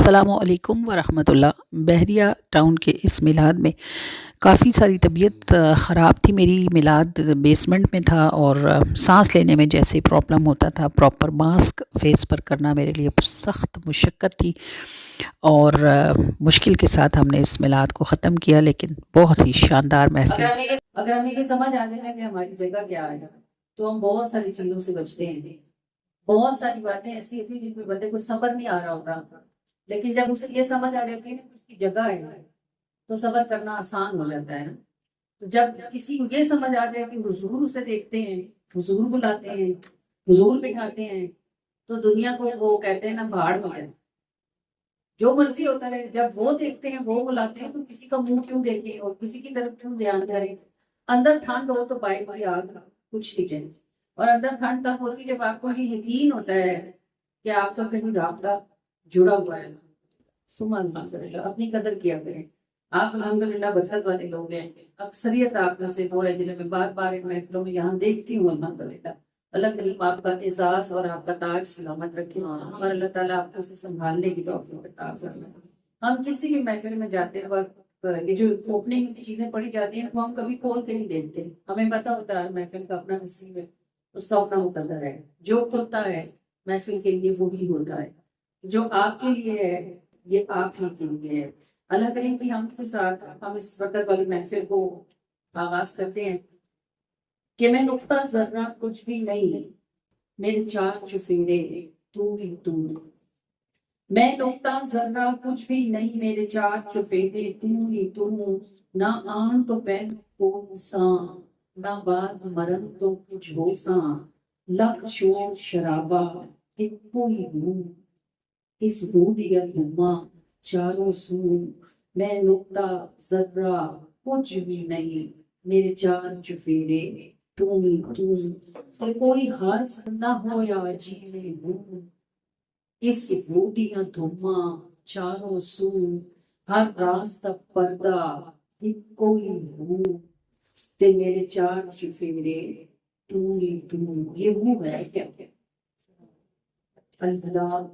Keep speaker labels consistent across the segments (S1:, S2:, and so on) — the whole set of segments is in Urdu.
S1: السلام علیکم ورحمۃ اللہ۔ بحریہ ٹاؤن کے اس میلاد میں کافی ساری طبیعت خراب تھی میری۔ میلاد بیسمنٹ میں تھا اور سانس لینے میں جیسے پرابلم ہوتا تھا، پراپر ماسک فیس پر کرنا میرے لیے سخت مشقت تھی، اور مشکل کے ساتھ ہم نے اس میلاد کو ختم کیا، لیکن بہت ہی شاندار محفل۔
S2: اگر ہمیں یہ سمجھ آ جائے کہ ہماری جگہ کیا ہے تو ہم بہت ساری چیزوں سے بچتے ہیں۔ بہت ساری باتیں ایسی ہوتی ہیں جن میں بندے کو صبر نہیں آ رہا ہوتا، لیکن جب اسے یہ سمجھ آ جاتی ہے نا اس کی جگہ ہے تو صبر کرنا آسان ہو جاتا ہے نا۔ تو جب کسی کو یہ سمجھ آ جائے کہ حضور اسے دیکھتے ہیں، حضور بلاتے ہیں، حضور بٹھاتے ہیں، تو دنیا کو وہ کہتے ہیں نا بھاڑ میں جائے، جو مرضی ہوتا ہے۔ جب وہ دیکھتے ہیں، وہ بلاتے ہیں، تو کسی کا منہ کیوں دیکھیں اور کسی کی طرف کیوں دھیان کریں۔ اندر ٹھنڈ ہو تو باہر کی آگ کچھ نہیں چاہیے، اور اندر ٹھنڈ تب ہوتی جب آپ کو یہ یقین ہوتا ہے کہ آپ کا کہیں رابطہ جڑا ہوا ہے۔ الحمدللہ اپنی قدر کیا کریں۔ آپ الحمدللہ برکت والے لوگ ہیں۔ اکثریت آپ میں سے وہ ہے جنہیں میں بار بار ان محفلوں میں یہاں دیکھتی ہوں۔ الحمدللہ اللہ کریم آپ کا اعزاز اور آپ کا تاج سلامت رکھے، اور اللہ تعالیٰ آپ کو اسے سنبھالنے کی توفیق عطا فرمائے۔ ہم کسی بھی محفل میں جاتے وقت یہ جو اوپننگ کی چیزیں پڑھی جاتی ہیں وہ ہم کبھی کھول کے نہیں دیکھتے۔ ہمیں پتا ہوتا ہے محفل کا اپنا نصیب ہے، اس کا اپنا مقدر ہے۔ جو کھلتا ہے محفل کے لیے وہی ہوتا ہے، جو آپ کے لیے ہے یہ آپ ہی کے لیے ہے۔ اللہ کریم کی ہم کے ساتھ ہم اس برکت والی محفل کو آغاز کرتے ہیں کہ میں نقطہ ذرہ کچھ بھی نہیں، میرے چار چفیرے تو ہی تو۔ میں نقطہ ذرہ کچھ بھی نہیں، میرے چار چفیرے تو ہی تو۔ نہ آن تو پہن کو ساں، نہ بعد مرن تو کچھ ہو ساں۔ لکھ شور شرابہ ایک کوئی ہوں، اس بودیا دھواں چاروں سو۔ میں نقطہ ذرہ کچھ بھی نہیں، میرے چار چفیرے تو ہی تو۔ کوئی حرف نہ ہو یا جیوے ہوں، اس بودیا دھواں چاروں سو۔ ہر راستہ پردہ ایک کوئی ہوں، تے میرے چار چفیرے تو ہی تو۔ یہ وہ ہے کیا اللہ،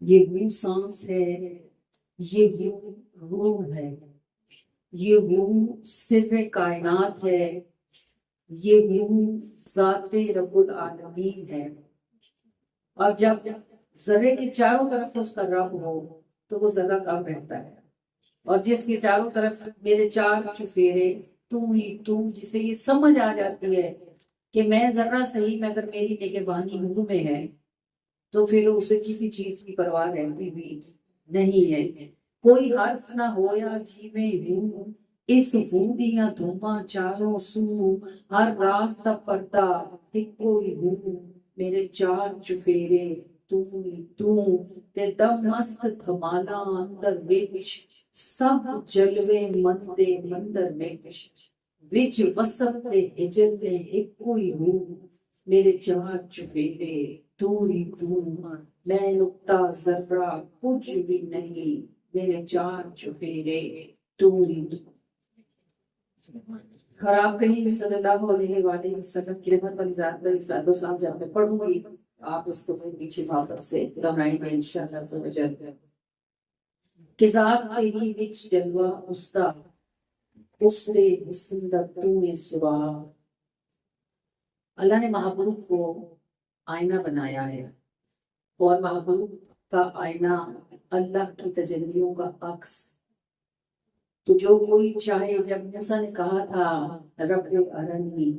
S2: یہ وہ سانس ہے، یہ وہ روح ہے، یہ وہ سر کائنات ہے، یہ وہ ذات رب العالمین ہے۔ اور جب ذرے کے چاروں طرف اس کا رب ہو تو وہ ذرہ کم رہتا ہے، اور جس کے چاروں طرف میرے چار چفیرے تو ہی تو، جسے یہ سمجھ آ جاتی ہے کہ میں ذرہ صحیح مگر میری نگہبانی ہوں میں ہے، تو پھر اسے کسی چیز کی پرواہ رہتی بھی نہیں ہے۔ کوئی حرف نہ ہو یا جیوے ہوں، اس بودیاں دھواں چاروں سو۔ ہر راستہ پردہ ایک کوئی ہوں، میرے چار چفیرے تو ہی تو۔ تے دم مست دھمالا اندر وچ، سب جلوے مندے مندر وچ وسط تے ہجر تے ایک کوئی ہوں، میرے چار چفیرے تو ہی تو۔ میں نقطہ ذرہ کچھ بھی نہیں، میرے چار چفیرے تو ہی تو۔ اور آپ کہیں بھی صلی اللہ علیہ وآلہ وسلم کی رحمت والی ذات کا ایک ساتھ جہاں پہ پڑھوں گی، آپ اس کو پیچھے بھاپت سے دہرائیں گے انشاءاللہ سمجھیں کہ ذات تیری وچ جلوہ استا، اس دے حسن دا تو سوا۔ اللہ نے محبوب کو آئینہ بنایا ہے، اور محبوب کا آئینہ اللہ کی تجلیوں کا عکس۔ تو جو کوئی چاہے، جب موسیٰ نے کہا تھا رب ارنی،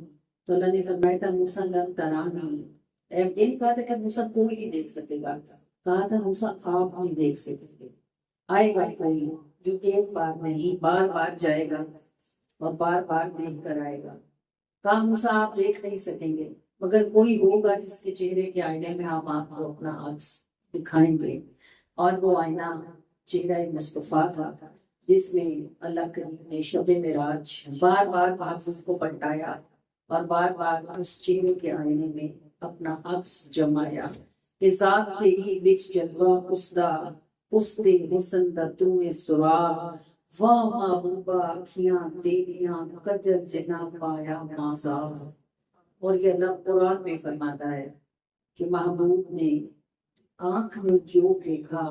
S2: تو اللہ نے فرمایا تھا موسیٰ لن ترانی۔ یہ نہیں کہا تھا کہ موسیٰ کوئی نہیں دیکھ سکے گا، کہا تھا موسیٰ آپ نہیں دیکھ سکیں گے۔ آئے گا کوئی جو ایک بار نہیں بار بار جائے گا اور بار بار دیکھ کر آئے گا۔ کہا موسیٰ آپ دیکھ نہیں سکیں گے، مگر کوئی ہوگا جس کے چہرے کے آئینے میں ہم آپ کو اپنا عکس دکھائیں گے، اور وہ آئینہ چہرہ مصطفیٰ تھا، جس میں اللہ کریم نے شب معراج بار بار محبوب کو پلٹایا اور بار بار اس چہرے کے آئینے میں اپنا عکس جمایا کہ ذات تیری وچ جلوہ اسدا، اس دے حسن دا تو سراغ۔ واہ محبوبہ اکھیاں تیریاں کجل جنا پایا مازا۔ اور یہ اللہ قرآن میں فرماتا ہے کہ محبوب نے آنکھ نے جو دیکھا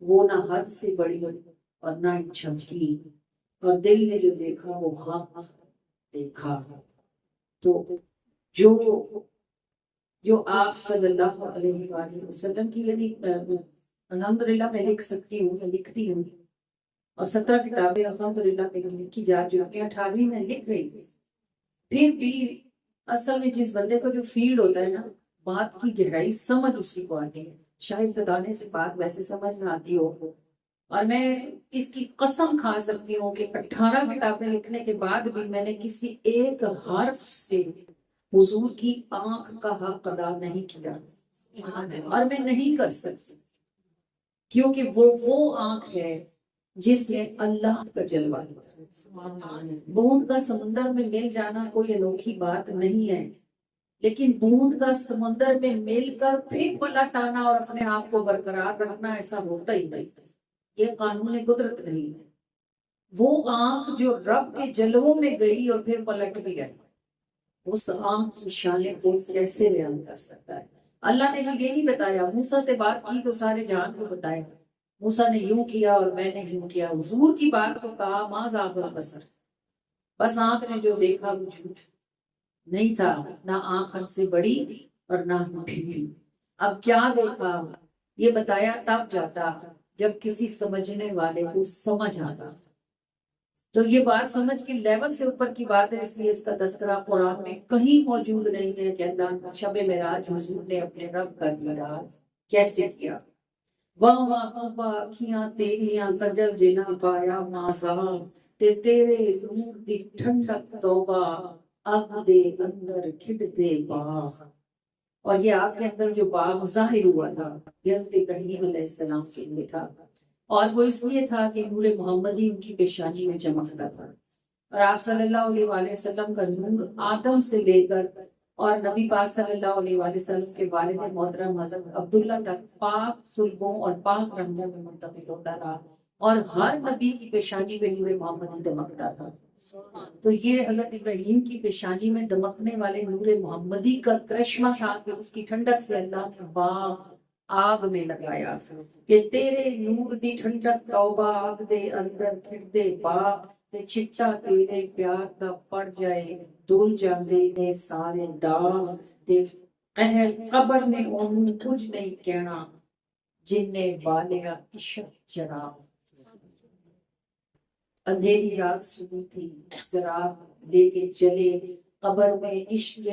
S2: وہ نہ حد سے بڑی اور نہ ہی چھپکی، اور دل نے جو دیکھا وہ حق دیکھا۔ تو جو جو آپ صلی اللہ علیہ وآلہ وسلم کی، یعنی الحمدللہ میں لکھ سکتی ہوں، میں لکھتی ہوں، اور 17 کتابیں الحمدللہ میں لکھی جا چکی ہیں، 18ویں میں لکھ رہی تھی۔ پھر بھی اصل میں جس بندے کو جو فیلڈ ہوتا ہے نا، بات کی گہرائی سمجھ اسی کو آتی ہے، شاید بتانے سے بات ویسے سمجھ نہ آتی ہو۔ اور میں اس کی قسم کھا سکتی ہوں کہ 18 کتابیں لکھنے کے بعد بھی میں نے کسی ایک حرف سے حضور کی آنکھ کا حق ادا نہیں کیا، اور میں نہیں کر سکتی، کیونکہ وہ آنکھ ہے جس نے اللہ کا جلوہ دیا۔ بوند کا سمندر میں مل جانا کوئی انوکھی بات نہیں ہے، لیکن بوند کا سمندر میں مل کر پھر پلٹ آنا اور اپنے آپ کو برقرار رکھنا ایسا ہوتا ہی نہیں، یہ قانون قدرت نہیں ہے۔ وہ آنکھ جو رب کے جلووں میں گئی اور پھر پلٹ بھی گئی، اس آنکھ کی شان کو کیسے بیان کر سکتا ہے؟ اللہ نے بھی یہ نہیں بتایا، موسیٰ سے بات کی تو سارے جہان کو بتایا، موسیٰ نے یوں کیا اور میں نے یوں کیا، حضور کی بات کو کہا ما ذاق البصر، بس آنکھ نے جو دیکھا وہ جھوٹ نہیں تھا، نہ آنکھ حد سے بڑی اور نہ ڈھیلی۔ اب کیا دیکھا یہ بتایا تب جاتا جب کسی سمجھنے والے کو سمجھ آتا۔ تو یہ بات سمجھ کے لیول سے اوپر کی بات ہے، اس لیے اس کا تذکرہ قرآن میں کہیں موجود نہیں ہے کہ اللہ شب معراج حضور نے اپنے رب کا دیدار کیسے کیا۔ واہ واہ واہ اکھیاں تیریاں کجل جنا پایا ماسا، تیرے نور دی ٹھنڈک توبہ اگ دے اندر کھڈ دے باغ۔ اور یہ آگ کے اندر جو باغ ظاہر ہوا تھا یہ حضرت ابراہیم علیہ السلام کے لیے تھا، اور وہ اس لیے تھا کہ نور محمدی ان کی پیشانی میں چمکتا تھا۔ اور آپ صلی اللہ علیہ وآلہ وسلم کا نور آدم سے لے کر اور نبی پاک صلی اللہ علیہ وآلہ وسلم کے والد محترم حضرت عبداللہ تک پاک صلبوں اور پاک رنگوں میں منتقل ہوتا رہا، اور ہر نبی کی پیشانی میں نور محمدی دمکتا تھا۔ تو یہ حضرت ابراہیم کی پیشانی میں دمکنے والے نور محمدی کا کرشمہ تھا کہ اس کی ٹھنڈک سے اللہ نے باغ آگ میں لگایا کہ تیرے نور دی ٹھنڈک توبہ آگ دے اندر کھڑ دے باغ، تے چٹا تیرے پیار دا پڑ جائے دل جاندے نے سارے داغ، تے قہر قبر نے انہوں کچھ نہیں کہنا جن نے بالیا عشق چراغ۔ اندھیری رات سنی تھی چراغ لے کے چلے، قبر میں عشق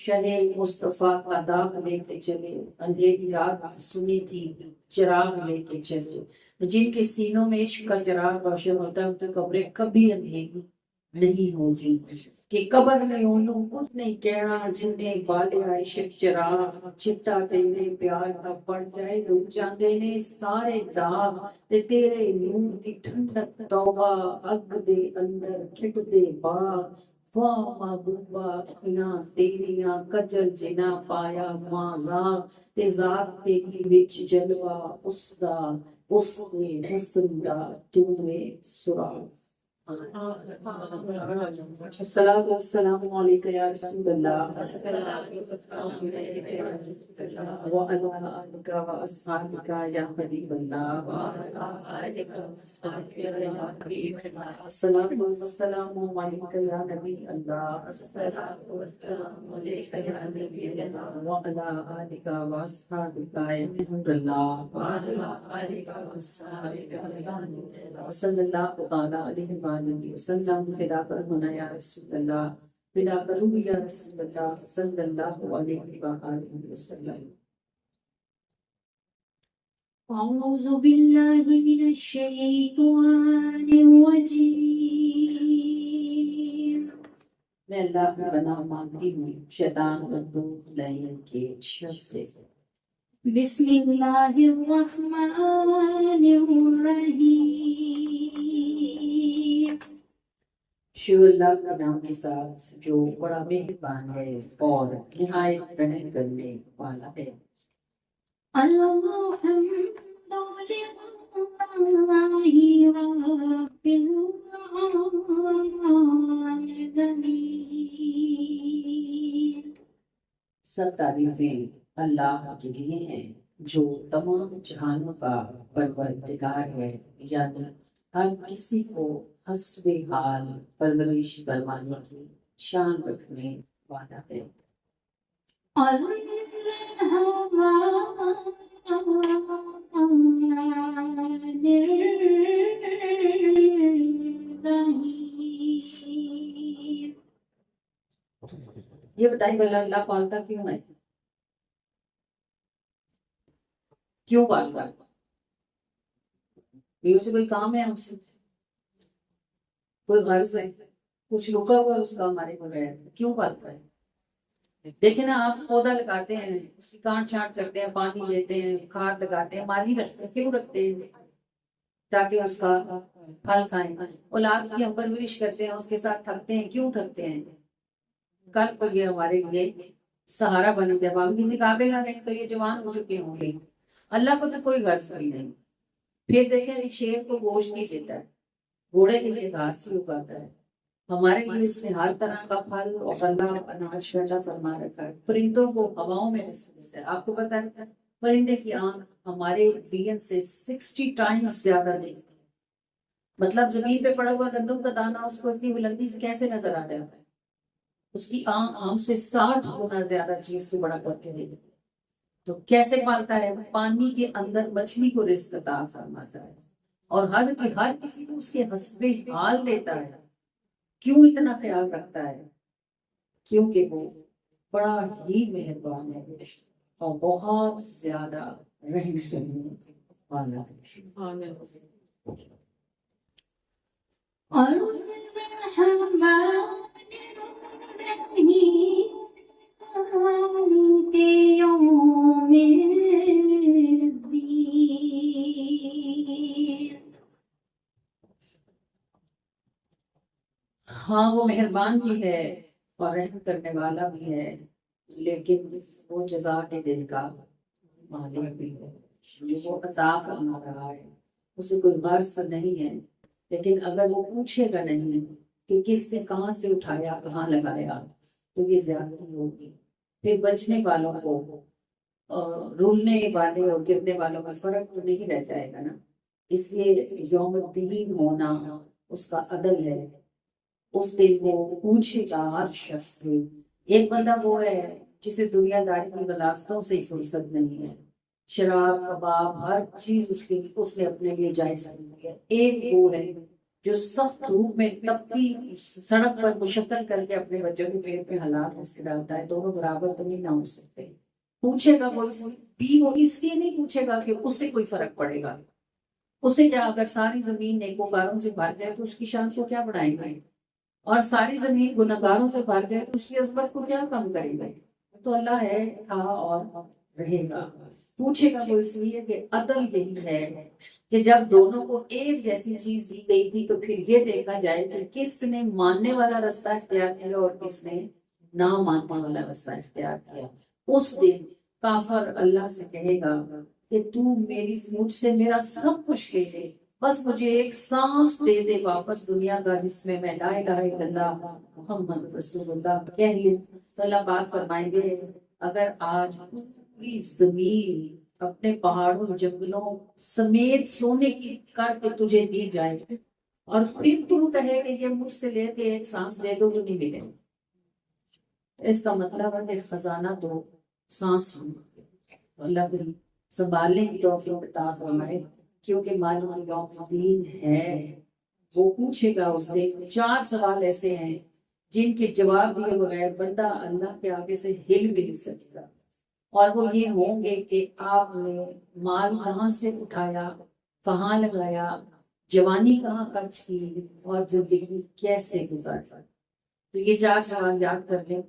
S2: شہ مصطفیٰ کا داغ لے کے چلے۔ اندھیری رات سنی تھی چراغ لے کے چلے، جن کے سینوں میں عشق کا چراغ روشن ہوتا ہے ان کی قبریں کبھی اندھیری نہیں ہوگی، کہ قبر نے انہوں کچھ نہیں کہنا جن نے بالیا عشق چراغ، چٹا تیرے پیار کا پڑ جائے ڈوب جاندے نے سارے داغ، تے تیرے نور دی ٹھنڈک توبہ اگ دے اندر کھٹ دے باغ۔ واہ محبوبہ اکھیاں تیریاں کجل جنا پایا ماں، تے ذات تیری وچ جلوہ اس دا، اس نے حسن دا توے سراغ۔ الصلاۃ والسلام علیک یا رسول اللہ وعلی آلک واصحابک یا حبیب اللہ۔ الصلاۃ والسلام علیک یا نبی اللہ وعلی آلک واصحابک یا نور اللہ صلی اللہ تعالی علیہ وآلہ وسلم۔ فدا کرنا یا رسول اللہ، فدا کروں یا رسول اللہ صلی اللہ علیہ وآلہ وسلم۔
S3: أعوذ بالله من الشيطان الرجيم.
S2: میں اللہ کی پناہ مانگتی ہوں شیطان مردود لائن کے شر سے۔
S3: بسم الله الرحمن الرحيم.
S2: شروع اللہ کے نام کے ساتھ جو بڑا مہربان ہے اور نہایت رحم کرنے والا ہے۔
S3: الحمد لله رب العالمين.
S2: سب تعریفیں اللہ کے لیے ہیں جو تمام جہانوں کا پروردگار ہے، یعنی ہر کسی کو حسب حال پرورش کروانے کی شان رکھنے والا ہے۔ یہ بتائیے بھلا اللہ پالتا کیوں ہے؟ کیوں پالتا ہے؟ اسے کوئی کام ہے ہم سے، کوئی غرض ہے، کچھ رکا ہوا ہے اس کا ہمارے بغیر، کیوں پالتا ہے؟ دیکھیں نا، آپ پودا لگاتے ہیں، اس کی کاٹ چھانٹ کرتے ہیں، پانی دیتے ہیں، کھاد لگاتے ہیں، مالی رکھتے ہیں، کیوں رکھتے ہیں؟ تاکہ اس کا پھل کھائیں۔ اولاد کی ہم پرورش کرتے ہیں، اس کے ساتھ تھکتے ہیں، کیوں تھکتے ہیں؟ کل کو یہ ہمارے لیے سہارا بنے، جب ہم کسی قابل نہ رہیں تو یہ جوان ہو چکے ہوں گے۔ اللہ کو تو کوئی غرض نہیں۔ پھر دیکھیں، شیر کو گوشت نہیں دیتا ہے، گھوڑے کے لیے گھاس ہی اگاتا ہے، ہمارے لیے اس نے ہر طرح کا پھل اور غلہ اناج پیدا فرما رکھا ہے۔ پرندوں کو ہواؤں میں رزق دیتا ہے۔ آپ کو پتا ہے پرندے کی آنکھ ہمارے ذہن سے 60 ٹائمز زیادہ دیکھتی ہے۔ مطلب زمین پہ پڑا ہوا گندم کا دانہ اس کو اتنی بلندی سے کیسے نظر آ جاتا ہے؟ اس کی آنکھ ہم سے 60 گنا زیادہ چیز کو بڑا کر کے دیکھتی ہے۔ تو کیسے پالتا ہے؟ پانی کے اندر مچھلی کو رزق عطا فرماتا ہے، اور ہر کسی کو اس کے حسب حال دیتا ہے۔ کیوں اتنا خیال رکھتا ہے؟ کیونکہ وہ بڑا ہی مہربان ہے اور بہت زیادہ رحم کرنے والا ہے۔ ہاں، وہ مہربان بھی ہے اور رحم کرنے والا بھی ہے، لیکن وہ جزا کے دن کا مالک بھی ہے۔ جو وہ عطا فرما رہا ہے اسے کوئی غرض نہیں ہے، لیکن اگر وہ پوچھے گا نہیں کہ کس نے کہاں سے اٹھایا، کہاں لگایا، تو یہ زیادتی ہوگی۔ پھر بچنے والوں کو رولنے والے اور گرنے والوں میں فرق تو نہیں رہ جائے گا نا۔ اس لیے یوم الدین ہونا اس کا عدل ہے۔ اس دن وہ پوچھے گا ہر شخص سے۔ ایک بندہ وہ ہے جسے دنیا داری کی غلاستوں سے فرصت نہیں ہے، شراب کباب ہر چیز اس نے اپنے لیے جائز کی ہے۔ ایک وہ ہے جو سخت دھوپ میں تپتی سڑک پر مشقت کر کے اپنے بچوں کے پیٹ میں حلال رزق ڈالتا ہے۔ دونوں برابر تو نہیں نہ ہو سکتے۔ پوچھے گا وہ اس لیے نہیں پوچھے گا کہ اس سے کوئی فرق پڑے گا۔ اسے کیا، اگر ساری زمین نیکوکاروں سے بھر جائے تو اس کی شان کو کیا بڑھائیں گے، اور ساری زمین گناہگاروں سے بھر جائے تو اس کی عظمت کو کیا کم کریں گے؟ تو اللہ ہے، تھا اور رہے گا۔ پوچھے گا وہ اس لیے کہ عدل یہی ہے کہ جب دونوں کو ایک جیسی چیز دی گئی تھی تو پھر یہ دیکھا جائے کہ کس نے ماننے والا رستہ اختیار کیا اور کس نے نہ ماننے والا رستہ اختیار کیا۔ اس دن کافر اللہ سے کہے گا کہ تو مجھ سے میرا سب کچھ لے لے، بس مجھے ایک سانس دے دے واپس دنیا کا، جس میں لا الہ الا اللہ محمد رسول اللہ کہہ لوں۔ تو اللہ پاک فرمائیں گے اگر آج پوری زمین اپنے پہاڑوں جنگلوں سمیت سونے کی کر کے تجھے دی جائے اور پھر تو کہے کہ یہ مجھ سے لے کے ایک سانس دے دو، تو نہیں ملے۔ اس کا مطلب ہے کہ خزانہ تو سانس ہی۔ اللہ کی سنبھالنے کی توفیق عطا فرمائے، کیونکہ مالک یوم الدین ہے۔ وہ پوچھے گا اس دن۔ 4 سوال ایسے ہیں جن کے جواب دیے بغیر بندہ اللہ کے آگے سے ہل بھی نہیں سکتا، اور وہ یہ ہوں گے کہ آپ نے مال کہاں سے اٹھایا، کہاں لگایا، جوانی کہاں خرچ کی، اور زندگی کیسے گزاری۔ تو یہ 4 سوال یاد کر لیں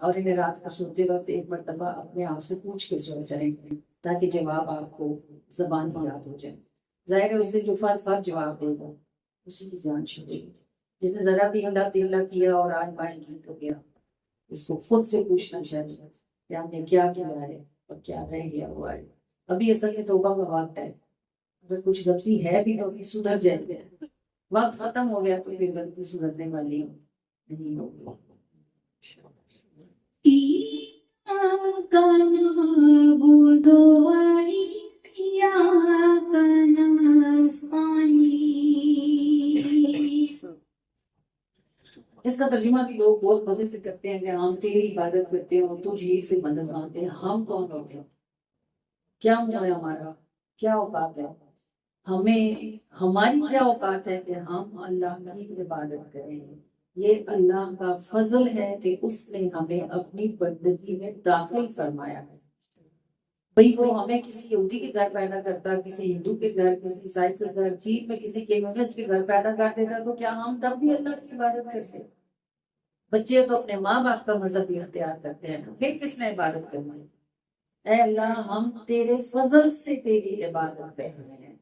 S2: اور انہیں رات کو سوتے وقت ایک مرتبہ اپنے آپ سے پوچھ کے سو جائیں، تاکہ جواب آپ کو زبانی یاد ہو جائے۔ ظاہر ہے اس دن جو فرد جواب دے گا اسی کی جان چھوٹے گی۔ جس نے ذرا بھی ہلا تلا کیا اور آج بائیں کی تو گیا، اس کو خود سے پوچھنا چاہیے کہ ہم نے کیا کیا ہے اور کیا رہ گیا ہوا ہے۔ ابھی اصل میں توبہ کا وقت ہے، اگر کچھ غلطی ہے بھی تو ابھی سدھر جائے۔ وقت ختم ہو گیا تو پھر غلطی سدھرنے والی نہیں ہوگی۔
S3: إياك نعبد وإياك نستعين.
S2: اس کا ترجمہ بھی لوگ بہت مزے سے کرتے ہیں کہ ہم تیری عبادت کرتے ہیں اور تجھ ہی سے مدد مانگتے ہیں. ہم کون ہوتے ہیں؟ کیا منہ ہے ہمارا؟ کیا اوقات ہے ہمیں؟ ہماری کیا اوقات ہے کہ ہم اللہ کی عبادت کریں؟ یہ اللہ کا فضل ہے کہ اس نے ہمیں اپنی بندگی میں داخل فرمایا ہے. بھئی وہ ہمیں کسی یہودی کے گھر پیدا کرتا، کسی ہندو کے گھر، کسی عیسائی کے گھر، چین میں کسی کیمسٹ کے گھر پیدا کر دیتا، تو کیا ہم تب بھی اللہ کی عبادت کرتے؟ بچے تو اپنے ماں باپ کا مذہب بھی اختیار کرتے ہیں، پھر کس نے عبادت کرنی؟ اے اللہ، ہم تیرے فضل سے تیری عبادت کر رہے ہیں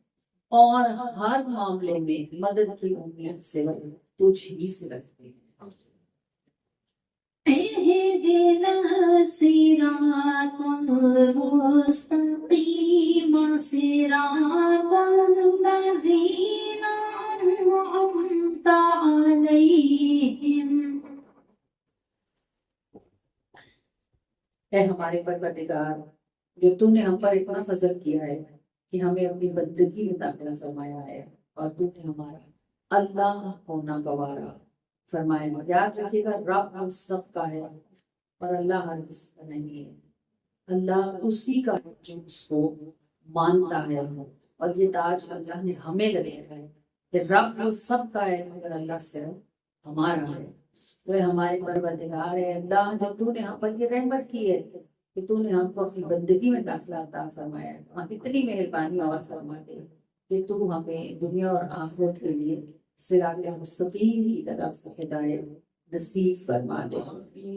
S2: اور ہر معاملے میں مدد کی امید سے تجھ ہی سے رکھتے ہیں.
S3: اهدنا الصراط المستقيم صراط الذين أنعمت عليهم.
S2: اے ہمارے پروردگار، جو تو نے ہم پر اتنا فضل کیا ہے کہ ہمیں اپنی بندگی میں داخلہ فرمایا ہے اور تو نے ہمارا اللہ ہونا گوارا فرمایا. یاد رکھیے گا، رب ہم سب کا ہے اور اللہ ہر کسی کا نہیں ہے. اللہ اسی کا ہے جو اس کو مانتا ہے، اور یہ تاج اللہ نے ہمیں لگایا ہے کہ رب وہ سب کا ہے مگر اللہ صرف ہمارا ہے. تو ہمارے پروردگار ہے اللہ، جب تو نے ہم پر یہ رحمت کی ہے کہ تو نے ہم کو اپنی بندگی میں داخلہ عطا فرمایا ہے، ہم اتنی مہربانی اور فرما دے کہ تو ہمیں دنیا اور آخرت کے لیے صراط مستقیم کی طرف ہدایت نصیب فرما دے.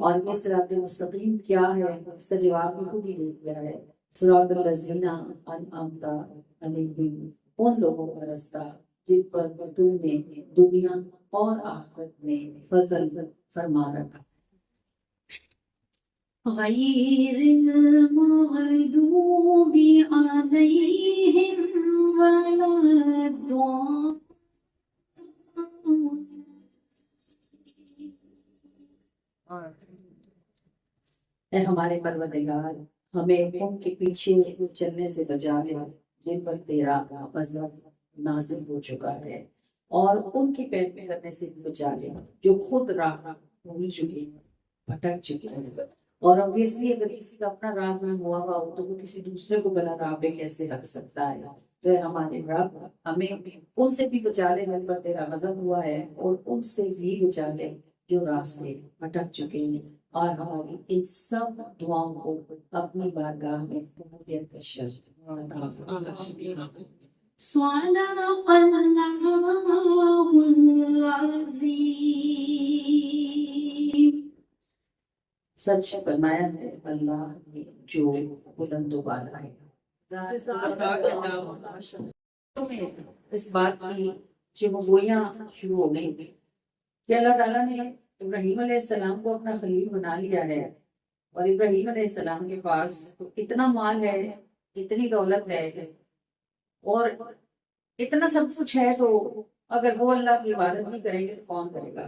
S2: اور یہ صراط مستقیم کیا ہے اس کا جواب بھی خود ہی دے دیا ہے. صراط الذین انعمت علیہم، ان لوگوں کا رستہ جن پر تو نے دنیا اور آخرت میں فضل فرما رکھا.
S3: غير المغضوب عليهم ولا
S2: اے ہمارے پروردگار، ہمیں ان کے پیچھے چلنے سے بچا لے جن پر تیرا غضب نازل ہو چکا ہے، اور ان کی پیروی کرنے سے بھی بچا لے جو خود راہ بھول چکے ہیں، بھٹک چکے ہیں. اور obviously اگر کسی کا اپنا راہ میں ہوا ہوا ہو تو وہ کسی دوسرے کو بلا راہ پہ کیسے رکھ سکتا ہے؟ تو اے ہمارے رب، ہمیں ان سے بھی بچا لے جن پر تیرا غضب ہوا ہے، اور ان سے بھی بچا لے جو راہ سے بھٹک چکے ہیں، اور ہماری ان سب دعاؤں کو اپنی بارگاہ میں قبولیت کا شرط عطا فرما.
S3: صدق الله العظيم.
S2: سچ فرمایا ہے اللہ نے جو بلند و بالا ہے. اس بات کی شبگوئیاں شروع ہو گئی کہ اللہ تعالیٰ نے ابراہیم علیہ السلام کو اپنا خلیل بنا لیا ہے، اور ابراہیم علیہ السلام کے پاس اتنا مال ہے، اتنی دولت ہے، اور اتنا سب کچھ ہے، تو اگر وہ اللہ کی عبادت نہیں کریں گے تو کون کرے گا؟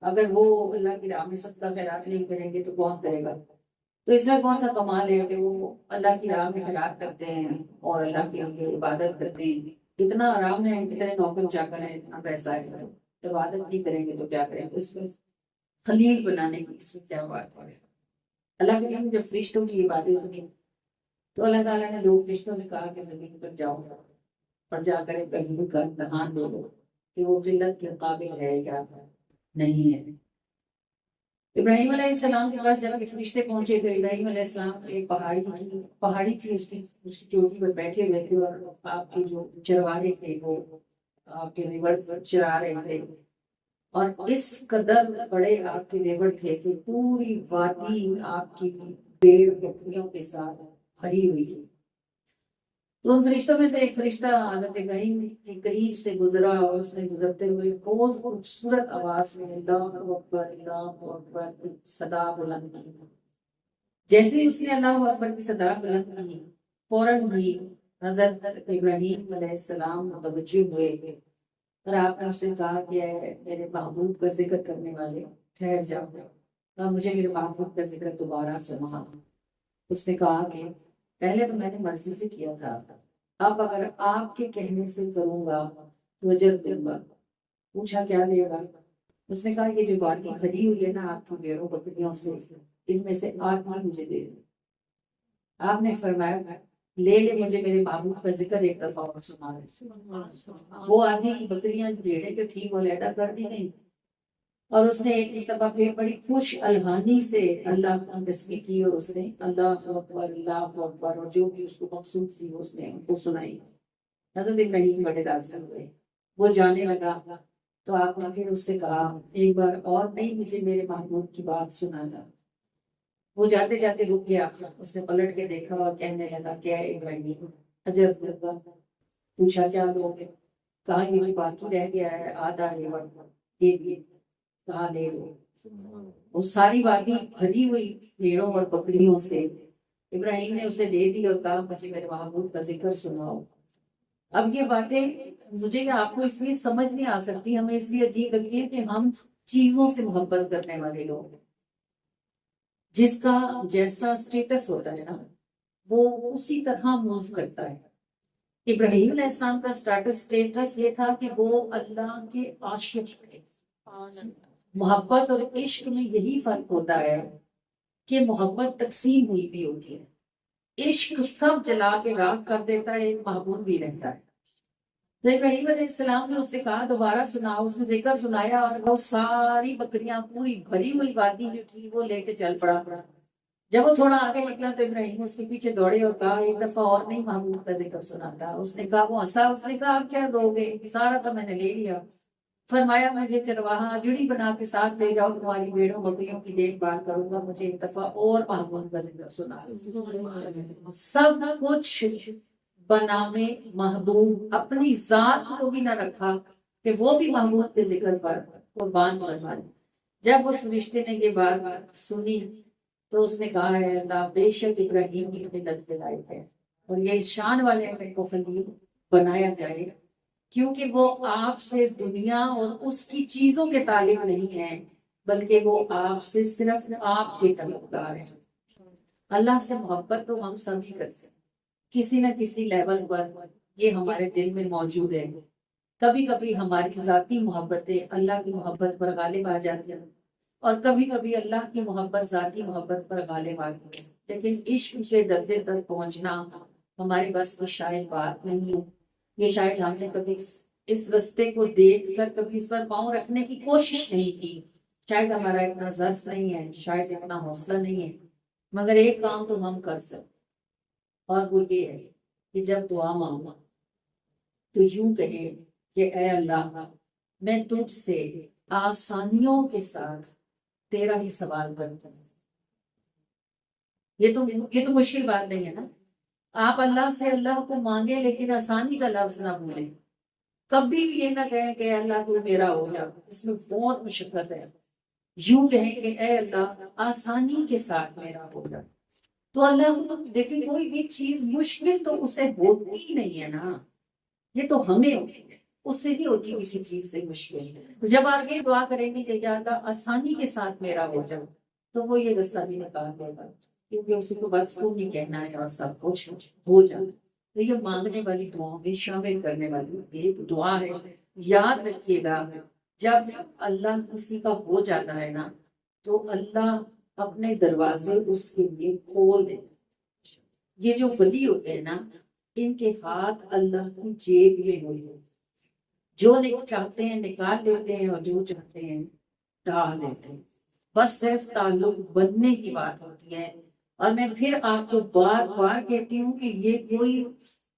S2: اگر وہ اللہ کی راہ میں صدقہ خیرات نہیں کریں گے تو کون کرے گا؟ تو اس میں کون سا کمال ہے کہ وہ اللہ کی راہ میں خیرات کرتے ہیں اور اللہ کی عبادت کرتے ہیں؟ اتنا آرام ہے، اتنے نوکر چاکر ہیں، اتنا پیسہ ہے، عبادت نہیں کریں گے تو کیا کریں گے؟ اس میں خلیل بنانے کی اس میں کیا بات ہے؟ اللہ کے لیے جب فرشتوں کی یہ باتیں سنی تو اللہ تعالیٰ نے 2 فرشتوں سے کہا کہ زمین پر جاؤ اور جا کر ابراہیم کا امتحان دے لو کہ وہ ذلت کے قابل ہے یا نہیں ہے. ابراہیم علیہ السلام کے پاس جب فرشتے پہنچے تو ابراہیم علیہ السلام ایک پہاڑی تھی، اس کی چوٹی پر بیٹھے ہوئے تھے، اور آپ کے جو چرواہے تھے وہ آپ کے ریوڑ چرا رہے تھے، اور اس قدر بڑے آپ کے ریوڑ تھے کہ پوری وادی آپ کی بھیڑ بکریوں کے ساتھ بھری ہوئی تھی. تو ان فرشتوں میں سے ایک فرشتہ حضرت ابراہیم کے قریب سے گزرا، اور اس نے گزرتے ہوئے بہت خوبصورت آواز میں اللہ اکبر کی صدا بلند کی. جیسے ہی اس نے اللہ اکبر کی صدا بلند کی، فوراً ہی حضرت ابراہیم علیہ السلام متوجہ ہوئے، اور آپ نے اس سے کہا کہ اے میرے محبوب کا ذکر کرنے والے ٹھہر جاؤ، اور مجھے میرے محبوب کا ذکر دوبارہ سنا. اس نے کہا کہ پہلے تو میں نے مرضی سے کیا تھا، اب اگر آپ کے کہنے سے کروں گا تو اجر دوں گا۔ پوچھا کیا لے گا؟ اس نے کہا یہ جو وادی بھری ہوئی ہے نا آپ کی بھیڑوں بکریوں سے، ان میں سے آدھی مجھے دے دو۔ آپ نے فرمایا لے لے، مجھے میرے محبوب کا ذکر ایک دفعہ اور سنا دے۔ وہ آدھی بکریاں بھیڑیں جو تھی وہ علیحدہ کر دی گئی، اور اس نے ایک دفعہ پھر بڑی خوش الحانی سے اللہ کی تسبیح کی، اور اس نے اللہ اکبر اللہ اکبر، اور جو بھی اس کو مقصود تھی اس نے ان کو سنائی۔ حضرت ابراہیم بڑے راضی ہوئے، وہ جانے لگا تو آپ نے پھر اس سے کہا ایک بار اور نہیں مجھے میرے محبوب کی بات سنانا۔ وہ جاتے جاتے رک گیا، اس نے پلٹ کے دیکھا اور کہنے لگا کیا ابراہیم اجر دوں؟ پوچھا کیا لوگے؟ کہا یہ جو باقی رہ گیا ہے آدھا ریوڑ یہ بھی، کہا لے لو۔ وہ ساری وادی بھری ہوئی بھیڑوں اور بکریوں سے ابراہیم نے اسے دے دی اور کہا مجھے میرے محبوب کا ذکر سناؤ۔ اب یہ باتیں مجھے یا آپ کو اس لیے سمجھ نہیں آ سکتی، ہمیں اس لیے عجیب لگتی ہے کہ ہم چیزوں سے محبت کرنے والے لوگ ہیں، جس کا جیسا سٹیٹس ہوتا ہے نا وہ اسی طرح موو کرتا ہے۔ ابراہیم علیہ السلام کا سٹیٹس یہ تھا کہ وہ اللہ کے عاشق تھے۔ محبت اور عشق میں یہی فرق ہوتا ہے کہ محبت تقسیم ہوئی بھی ہوتی ہے، عشق سب جلا کے راکھ کر دیتا ہے، ایک محبوب بھی رہتا ہے۔ تو ابراہیم علیہ السلام نے اس سے کہا دوبارہ سناؤ، اس نے ذکر سنایا اور وہ ساری بکریاں پوری بھری ہوئی وادی جو تھی وہ لے کے چل پڑا۔ جب وہ تھوڑا آگے نکلا تو ابراہیم اس کے پیچھے دوڑے اور کہا ایک دفعہ اور نہیں محبوب کا ذکر سناتا۔ اس نے کہا وہ ہنسا، اس نے کہا آپ کیا دو گے، سارا تو میں نے لے لیا۔ فرمایا مجھے چرواہا اجڑی بنا کے ساتھ لے جاؤ، تمہاری بھیڑوں بکریوں کی دیکھ بھال کروں گا، مجھے ایک دفعہ اور محبوب کا ذکر سنا۔ سب کچھ بنام محبوب، اپنی ذات کو بھی نہ رکھا کہ وہ بھی محبوب کے ذکر پر قربان فرمائے۔ جب اس رشتے نے یہ بات سنی تو اس نے کہا ہے اللہ بے شک ابراہیم کی ملت کے لائق ہے، اور یہ شان والے امر کو خلیل بنایا جائے، کیونکہ وہ آپ سے دنیا اور اس کی چیزوں کے طالب نہیں ہیں، بلکہ وہ آپ سے صرف آپ کے طلبگار ہیں۔ اللہ سے محبت تو ہم سبھی کرتے ہیں، کسی نہ کسی لیول پر یہ ہمارے دل میں موجود ہے۔ کبھی کبھی ہماری ذاتی محبتیں اللہ کی محبت پر غالب آ جاتی ہیں، اور کبھی کبھی اللہ کی محبت ذاتی محبت پر غالب آتی ہے، لیکن عشق کے درجے تک پہنچنا ہماری بس کی شاید بات نہیں ہے۔ یہ شاید ہم نے کبھی اس رستے کو دیکھ کر کبھی اس پر پاؤں رکھنے کی کوشش نہیں کی، شاید ہمارا اتنا ظرف نہیں ہے، شاید اتنا حوصلہ نہیں ہے، مگر ایک کام تو ہم کر سکتے، اور وہ یہ ہے کہ جب دعا مانگا تو یوں کہے کہ اے اللہ میں تجھ سے آسانیوں کے ساتھ تیرا ہی سوال کرتا ہوں۔ یہ تو مشکل بات نہیں ہے نا، آپ اللہ سے اللہ کو مانگے لیکن آسانی کا لفظ نہ بھولیں، کبھی بھی یہ نہ کہیں کہ اللہ تو میرا ہو جا، اس میں بہت مشقت ہے۔ یوں کہیں کہ اے اللہ آسانی کے ساتھ میرا ہو جا۔ تو اللہ دیکھیں کوئی بھی چیز مشکل تو اسے ہوتی ہی نہیں ہے نا، یہ تو ہمیں ہوتی ہے، اس سے نہیں ہوتی کسی چیز سے مشکل۔ تو جب آگے دعا کریں گے کہ یا اللہ آسانی کے ساتھ میرا ہو جا، تو وہ یہ رستہ بھی نکال دے گا، کیونکہ اسی کو بس کو نہیں کہنا ہے اور سب کچھ ہو جائے۔ تو یہ مانگنے والی دعاؤں میں شامل کرنے والی ایک دعا ہے۔ یاد رکھیے گا جب اللہ کسی کا ہو جاتا ہے نا تو اللہ اپنے دروازے اس کے لیے کھول دے۔ یہ جو ولی ہوتے ہیں نا ان کے ہاتھ اللہ کی جیب میں ہوتے ہیں، جو چاہتے ہیں نکال لیتے ہیں اور جو چاہتے ہیں ڈال دیتے ہیں، بس صرف تعلق بننے کی بات ہوتی ہے۔ اور میں پھر آپ کو بار بار کہتی ہوں کہ یہ کوئی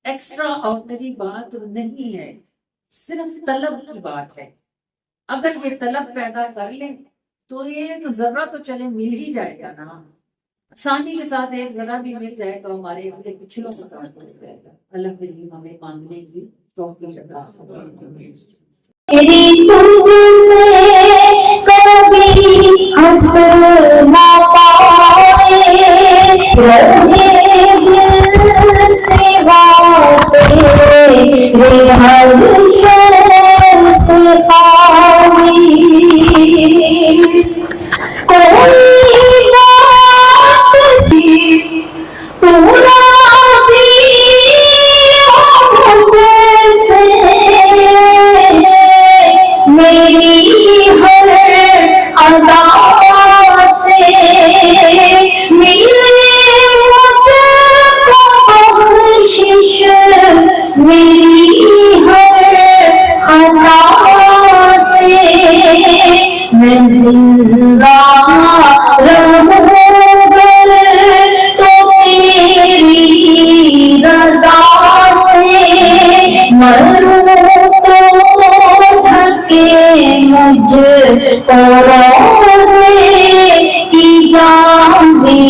S2: ایکسٹرا آرڈنری بات نہیں ہے، صرف طلب کی بات ہے۔ اگر یہ طلب پیدا کر لیں تو ایک ذرہ تو چلے مل ہی جائے گا نا، آسانی کے ساتھ ایک ذرہ بھی مل جائے تو ہمارے اپنے پچھلوں کا کام ہو جائے گا۔ اللہ کریم ہمیں مانگنے کی توفیق عطا فرمائے۔
S3: تیری تجھ سے کبھی ہٹ نہ پائے، رہے دل سوا تیرے ہر شعر سے خالی، کوئی بات تھی میری ہر خطا سے میں زندہ رہوں گر تو تیری رضا سے مروں تو ڈھکے مجھ کو روزے کی جامی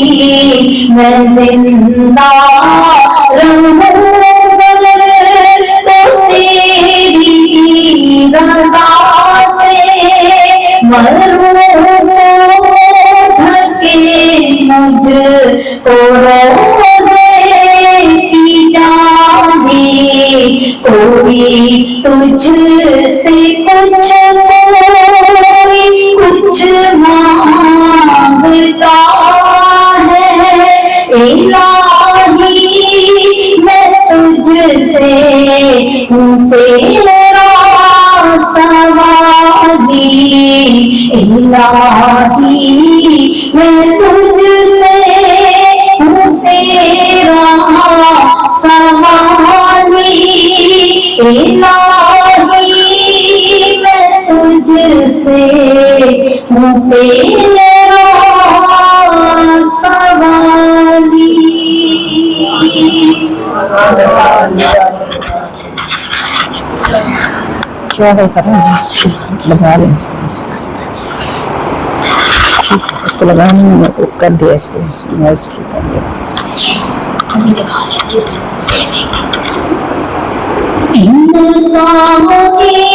S3: میں زندہ رہوں گر تو تیری رضا سے مروں ڈھکے مجھ کو روزے کی جامی کوئی تجھ سے کچھ کچھ مانگتا ہے الہی میں تجھ سے ہوں تیرا سوالی الہی میں تجھ سے ہوں تیرا سوالی الہی میں تجھ سے ہوں تیرا سوالی.
S1: کیا ہے کریں لگا لیں اس کو لگانے میں کر دیا اس کو نوائز فری کر دیا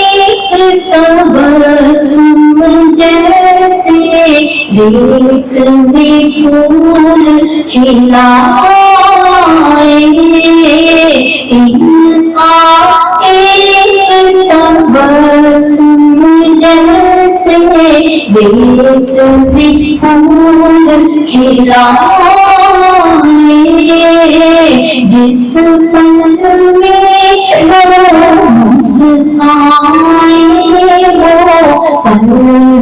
S3: ایک تبسم جیسے ریت میں پھول کھلائے ان کا ایک تبسم جیسے ریت میں پھول کھلائے جس پل میں مسکائے وہ پل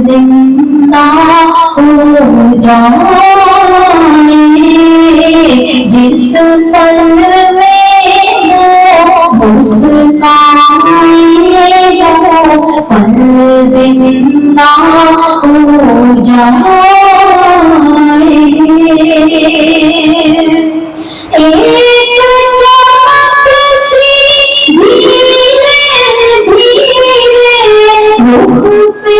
S3: زندہ ہو جائے جس پل میں مسکائے وہ پل زندہ ہو جائے ایک چمک سی دھیرے دھیرے رخ پہ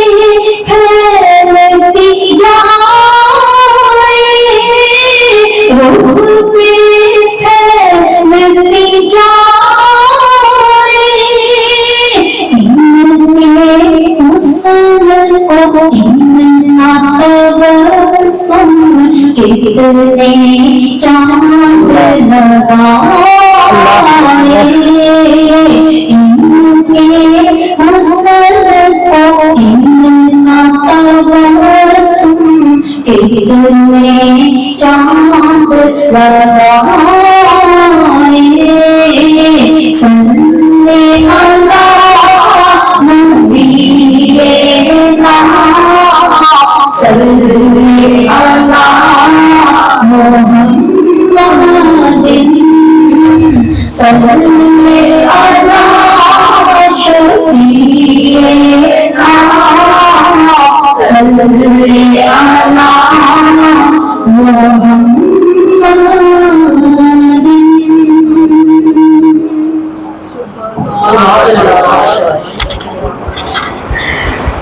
S3: پھیلتی جائے رخ پہ پھیلتی جائے ان کے حسن کو اتنا تبسم کتنے چاند لگائے ان کے حسن کو اتنا تبسم کتنے چاند لگائے صلی اللہ نبی نا صلی اللہ محمد صلی اللہ شفیعنا صلی اللہ محمد.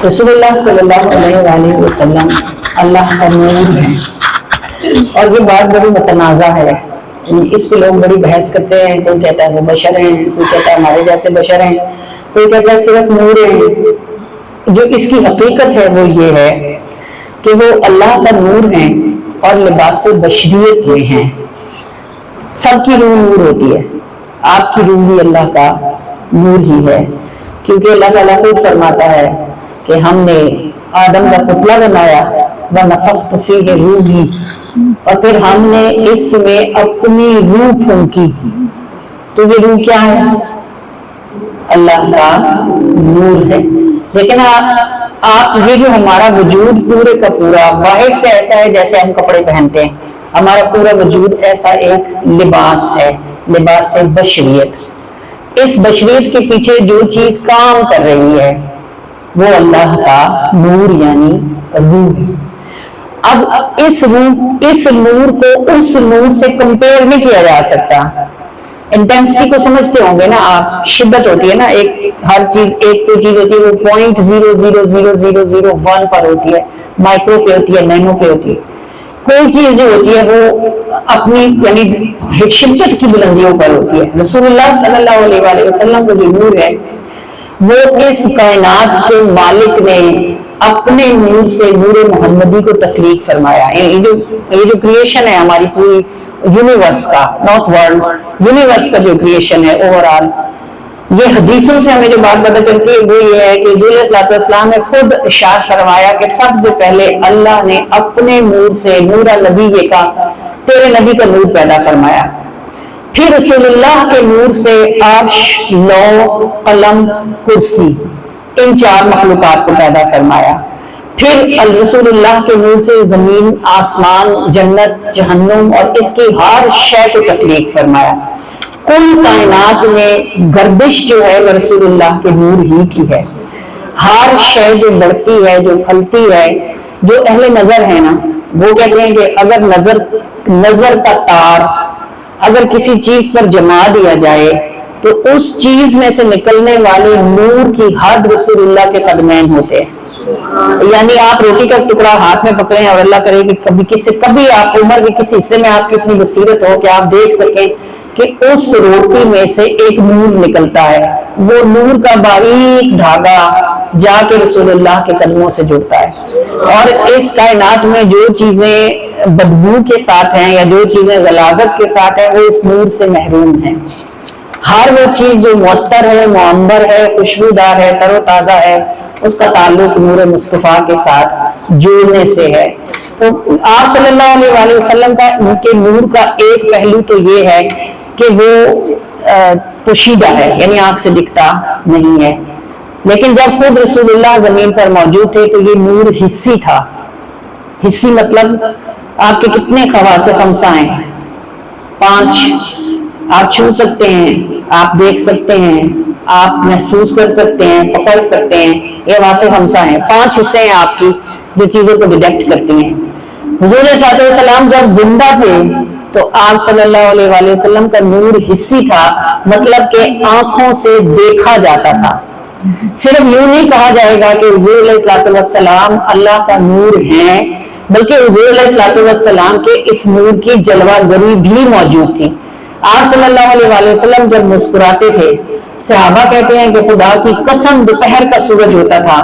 S1: رسول اللہ صلی اللہ علیہ وآلہ وسلم اللہ کا نور ہے. اور یہ بات بڑی متنازع ہے، اس پہ لوگ بڑی بحث کرتے ہیں. کوئی کہتا ہے وہ بشر ہیں، کوئی کہتا ہے ہمارے جیسے بشر ہیں، کوئی کہتا ہے صرف نور ہیں. جو اس کی حقیقت ہے وہ یہ ہے کہ وہ اللہ کا نور ہیں اور لباس بشریت میں ہیں. سب کی روح نور ہوتی ہے، آپ کی روح بھی اللہ کا نور ہی ہے، کیونکہ اللہ تعالیٰ خود فرماتا ہے کہ ہم نے آدم کا پتلا بنایا وَنَفَخْتُ فِيهِ رُوحِي، اور پھر ہم نے اس میں اپنی روح پھونکی. تو یہ روح کیا ہے؟ اللہ کا نور ہے. لیکن آپ یہ جو ہمارا وجود پورے کا پورا باہر سے ایسا ہے جیسے ہم کپڑے پہنتے ہیں، ہمارا پورا وجود ایسا ایک لباس ہے، لباس بشریت.
S4: اس بشریت کے پیچھے جو چیز کام کر رہی ہے وہ اللہ کا نور یعنی روح ہے۔ اب اس نور کو اس نور سے کمپیئر نہیں کیا جا سکتا۔ انٹینسٹی کو سمجھتے ہوں گے نا آپ، شدت ہوتی ہے نا، ہر چیز ایک کوئی چیز ہوتی ہے وہ 0.00001 پر ہوتی ہے، مائکرو پہ ہوتی ہے، نینو پہ ہوتی ہے۔ کوئی چیز جو ہوتی ہے وہ اپنی یعنی شدت کی بلندیوں پر ہوتی ہے۔ رسول اللہ صلی اللہ علیہ وآلہ وسلم کا جو نور ہے وہ اس کائنات کے مالک نے اپنے نور سے نور محمدی کو تخلیق فرمایا۔ یہ جو کریشن ہے ہماری پوری یونیورس کا، ناٹ ورلڈ، یونیورس کا جو کریشن ہے اوور آل، یہ حدیثوں سے ہمیں جو بات پتہ چلتی ہے وہ یہ ہے کہ حضور علیہ الصلوۃ والسلام نے خود ارشاد فرمایا کہ سب سے پہلے اللہ نے اپنے نور سے نور نبی کا، تیرے نبی کا نور پیدا فرمایا، پھر رسول اللہ کے نور سے عرش، لوح، قلم، کرسی، ان 4 مخلوقات کو پیدا فرمایا، پھر رسول اللہ کے نور سے زمین، آسمان، جنت، جہنم اور اس کی ہر شے کو تخلیق فرمایا۔ کل کائنات میں گردش جو ہے وہ رسول اللہ کے نور ہی کی ہے۔ ہر شے جو بڑھتی ہے، جو پھلتی ہے، جو اہل نظر ہے نا وہ کہتے ہیں کہ اگر نظر کا تار اگر کسی چیز پر جما دیا جائے تو اس چیز میں سے نکلنے والے نور کی حد رسول اللہ کے قدمین ہوتے ہیں۔ یعنی آپ روٹی کا ٹکڑا ہاتھ میں پکڑیں اور اللہ کرے کہ کبھی آپ عمر کے کسی حصے میں آپ کی اتنی بصیرت ہو کہ آپ دیکھ سکیں کہ اس روٹی میں سے ایک نور نکلتا ہے، وہ نور کا باریک دھاگا جا کے رسول اللہ کے قدموں سے جڑتا ہے۔ اور اس کائنات میں جو چیزیں بدبو کے ساتھ ہیں یا جو چیزیں غلاظت کے ساتھ ہیں وہ اس نور سے محروم ہیں۔ ہر وہ چیز جو معطر ہے، معمر ہے، خوشبودار ہے، تر و تازہ ہے، اس کا تعلق نور مصطفیٰ کے ساتھ جوڑنے سے ہے۔ تو آپ صلی اللہ علیہ وآلہ وسلم کا ان کے نور کا ایک پہلو تو یہ ہے کہ وہ پوشیدہ ہے، یعنی آنکھ سے دکھتا نہیں ہے، لیکن جب خود رسول اللہ زمین پر موجود تھے تو یہ نور حصی تھا۔ حصی مطلب آپ کے کتنے خواص خمسہ ہیں؟ 5۔ آپ چھو سکتے ہیں، آپ دیکھ سکتے ہیں، آپ محسوس کر سکتے ہیں، پکڑ سکتے ہیں، یہ خواص خمسہ ہیں۔ 5 حصے ہیں آپ کی جو چیزوں کو ڈیٹیکٹ کرتی ہیں۔ حضور صلی اللہ علیہ وسلم جب زندہ تھے تو آپ صلی اللہ علیہ وآلہ وسلم کا نور حصی تھا، مطلب کہ آنکھوں سے دیکھا جاتا تھا۔ صرف یوں نہیں کہا جائے گا کہ حضور علیہ الصلوۃ والسلام اللہ کا نور ہیں، بلکہ حضور علیہ الصلوۃ والسلام کے اس نور کی جلوہ گری بھی موجود تھی۔ آپ صلی اللہ علیہ وآلہ وسلم جب مسکراتے تھے، صحابہ کہتے ہیں کہ خدا کی قسم دوپہر کا سورج ہوتا تھا،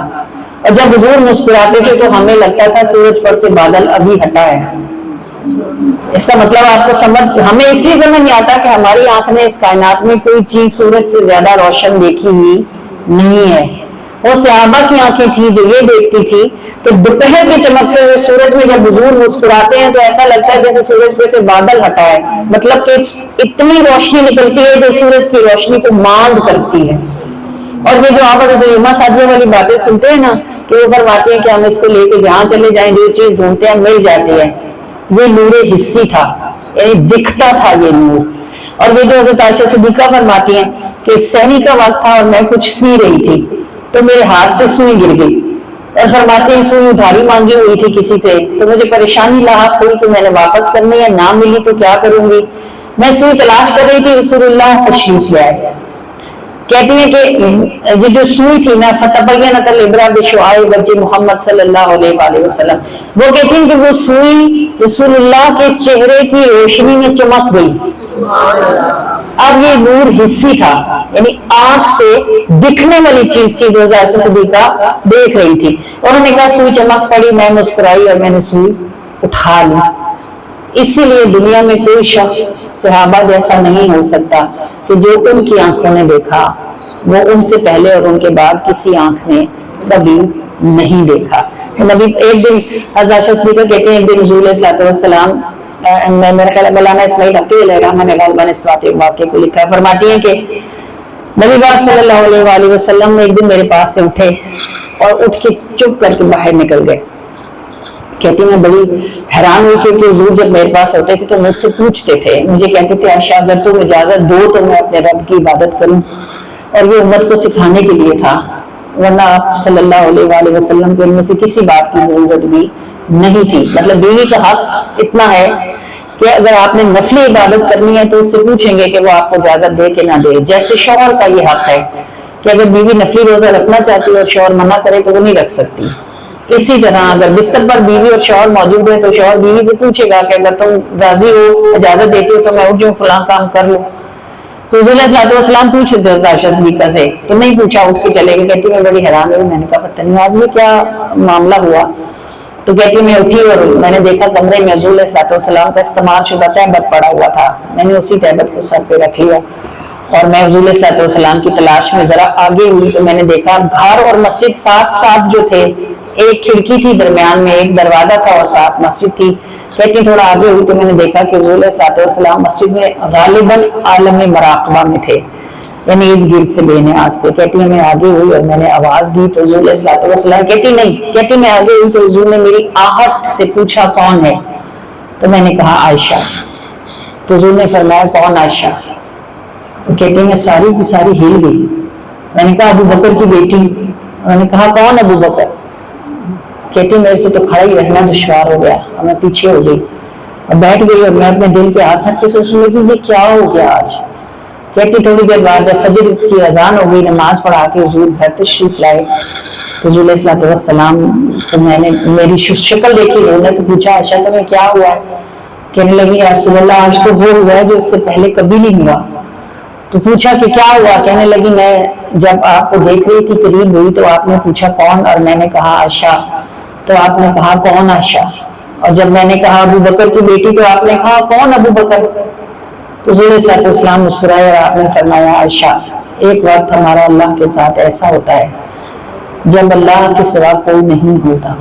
S4: اور جب حضور مسکراتے تھے تو ہمیں لگتا تھا سورج پر سے بادل ابھی ہٹا ہے۔ اس کا مطلب آپ کو ہمیں اس لیے سمجھ نہیں آتا کہ ہماری آنکھ نے اس کائنات میں کوئی چیز سورج سے زیادہ روشن دیکھی ہوئی نہیں ہے۔ وہ صحابہ کی آنکھیں تھیں جو یہ دیکھتی تھی کہ دوپہر کے چمکتے ہوئے سورج میں جب حضور مسکراتے ہیں تو ایسا لگتا ہے جیسے سورج پہ سے بادل ہٹا ہے، مطلب کہ اتنی روشنی نکلتی ہے جو سورج کی روشنی کو ماند کرتی ہے۔ اور یہ جو آپ حضرت ایما سعدیہ والی باتیں سنتے ہیں نا کہ وہ فرماتے ہیں کہ ہم اس کو لے کے جہاں چلے جائیں جو چیز ڈھونڈتے ہیں مل جاتی ہے، یہ نور حصی تھا، یعنی دکھتا تھا یہ نور۔ اور یہ جو حضرت عائشہ صدیقہ فرماتی ہیں کہ سحری کا وقت تھا اور میں کچھ سی رہی تھی تو میرے ہاتھ سے سوئی گر گئی، اور فرماتے ہیں سوئی ادھاری مانگی ہوئی تھی کسی سے تو مجھے پریشانی لاحق ہوئی کہ میں نے واپس کرنی ہے، نہ ملی تو کیا کروں گی، میں سوئی تلاش کر رہی تھی، رسول اللہ تشریف لے آئے۔ کہتی ہیں کہ یہ جو سوئی تھی نا فتبینت الابرہ بشعاع وجہ محمد صلی اللہ علیہ وآلہ وسلم، وہ کہتی ہیں کہ وہ سوئی رسول اللہ کے چہرے کی روشنی میں چمک گئی۔ اب یہ نور حصی تھا، یعنی آنکھ سے دکھنے والی چیز تھی جو عائشہ صدیقہ دیکھ رہی تھی۔ انہوں نے کہا سوئی چمک پڑی، میں مسکرائی اور میں نے سوئی اٹھا لی۔ اسی لیے دنیا میں کوئی شخص صحابہ جیسا نہیں ہو سکتا کہ جو ان کی آنکھوں نے دیکھا وہ ان سے پہلے اور ان کے بعد کسی آنکھ نے کبھی نہیں دیکھا۔ نبی ایک دن حضرت عائشہ صدیقہ کہتے ہیں ایک دن حضور علیہ الصلوۃ والسلام، میرا خیال ہے مولانا اسماعیل حقی علیہ رحمہ نے غالباً اس واقعے کو لکھا ہے، فرماتی ہیں کہ نبی پاک صلی اللہ علیہ وآلہ وسلم ایک دن میرے پاس سے اٹھے اور اٹھ کے چپ کر کے باہر نکل گئے۔ کہتی میں بڑی حیران ہوئی کیونکہ حضور جب میرے پاس ہوتے تھے تو مجھ سے پوچھتے تھے، مجھے کہتے تھے عائشہ اگر تم اجازت دو تو میں اپنے رب کی عبادت کروں، اور یہ امت کو سکھانے کے لیے تھا، ورنہ آپ صلی اللہ علیہ وآلہ وسلم کو ان میں سے کسی بات کی ضرورت بھی نہیں تھی. مطلب بیوی کا حق اتنا ہے کہ اگر آپ نے نفلی عبادت کرنی ہے تو اس سے پوچھیں گے کہ وہ آپ کو اجازت دے کہ نہ دے. جیسے شوہر کا یہ حق ہے کہ اگر بیوی نفلی روزہ رکھنا چاہتی ہے اور شوہر منع کرے تو وہ نہیں رکھ سکتی. اسی طرح اگر بستر پر بیوی اور شوہر موجود ہے تو شوہر بیوی سے پوچھے گا کہ اگر تم راضی ہو اجازت دیتی ہو تو میں اٹھ جاؤں فلاں کام کر لوں. تو حضور علیہ الصلوۃ والسلام پوچھتے تھے عائشہ صدیقہ سے تو نہیں پوچھا، اٹھ کے چلے گئے. کہتی میں بڑی حیران ہوئی، میں نے کہا پتہ نہیں آج یہ کیا معاملہ ہوا. تو کہتی میں اٹھی اور میں نے دیکھا کمرے میں حضور علیہ الصلوۃ والسلام کا استعمال شدہ تہبت پڑا ہوا تھا. میں نے اسی تہبت کو سر پہ رکھ لیا اور میں حضور علیہ الصلوۃ والسلام کی تلاش میں ذرا آگے ہوئی تو میں نے دیکھا گھر اور مسجد ساتھ ساتھ جو تھے، ایک کھڑکی تھی درمیان میں، ایک دروازہ تھا اور ساتھ مسجد تھی. کہتی تھوڑا آگے ہوئی تو میں نے دیکھا کہ حضور علیہ الصلوۃ والسلام مسجد میں غالباً عالم مراقبہ میں تھے، یعنی ارد گرد سے بے نیاز تھے. کہتی میں آگے ہوئی اور میں نے آواز دی تو حضور علیہ الصلوۃ والسلام کہتی نہیں، کہتی میں آگے ہوئی تو حضور نے میری آہٹ سے پوچھا کون ہے، تو میں نے کہا عائشہ. تو حضور نے فرمایا کون عائشہ؟ تو کہتی میں ساری کی ساری ہل گئی. میں نے کہا ابو بکر کی بیٹی. انہوں نے کہا کون ابو بکر؟ کہتی میرے سے تو کھڑا ہی رہنا دشوار ہو گیا اور میں پیچھے ہو گئی اور بیٹھ گئی اور میں اپنے دل پہ ہاتھ رکھ کے سوچنے لگی یہ کیا ہو گیا آج. کہتی تھوڑی دیر بعد جب فجر کی اذان ہو گئی، نماز پڑھا کے حضور گھر تشریف لائے تو حضور علیہ الصلوۃ والسلام کو میں نے میری شکل دیکھی، انہوں نے تو پوچھا عائشہ تمہیں کیا ہوا ہے؟ کہنے لگی یا رسول اللہ آج تو وہ ہوا ہے جو اس سے پہلے کبھی نہیں ہوا. تو پوچھا کہ کیا ہوا؟ کہنے لگی میں جب آپ کو دیکھ رہی تھی قریب ہوئی تو آپ نے پوچھا کون، اور میں نے کہا عائشہ. تو آپ نے کہا کون عائشہ؟ اور جب میں نے کہا ابو بکر کی بیٹی تو آپ نے کہا کون ابو بکر؟ تو حضور صلی اللہ علیہ وسلم مسکرائے اور آپ نے فرمایا عائشہ ایک وقت ہمارا اللہ کے ساتھ ایسا ہوتا ہے جب اللہ کے سوا کوئی نہیں ہوتا.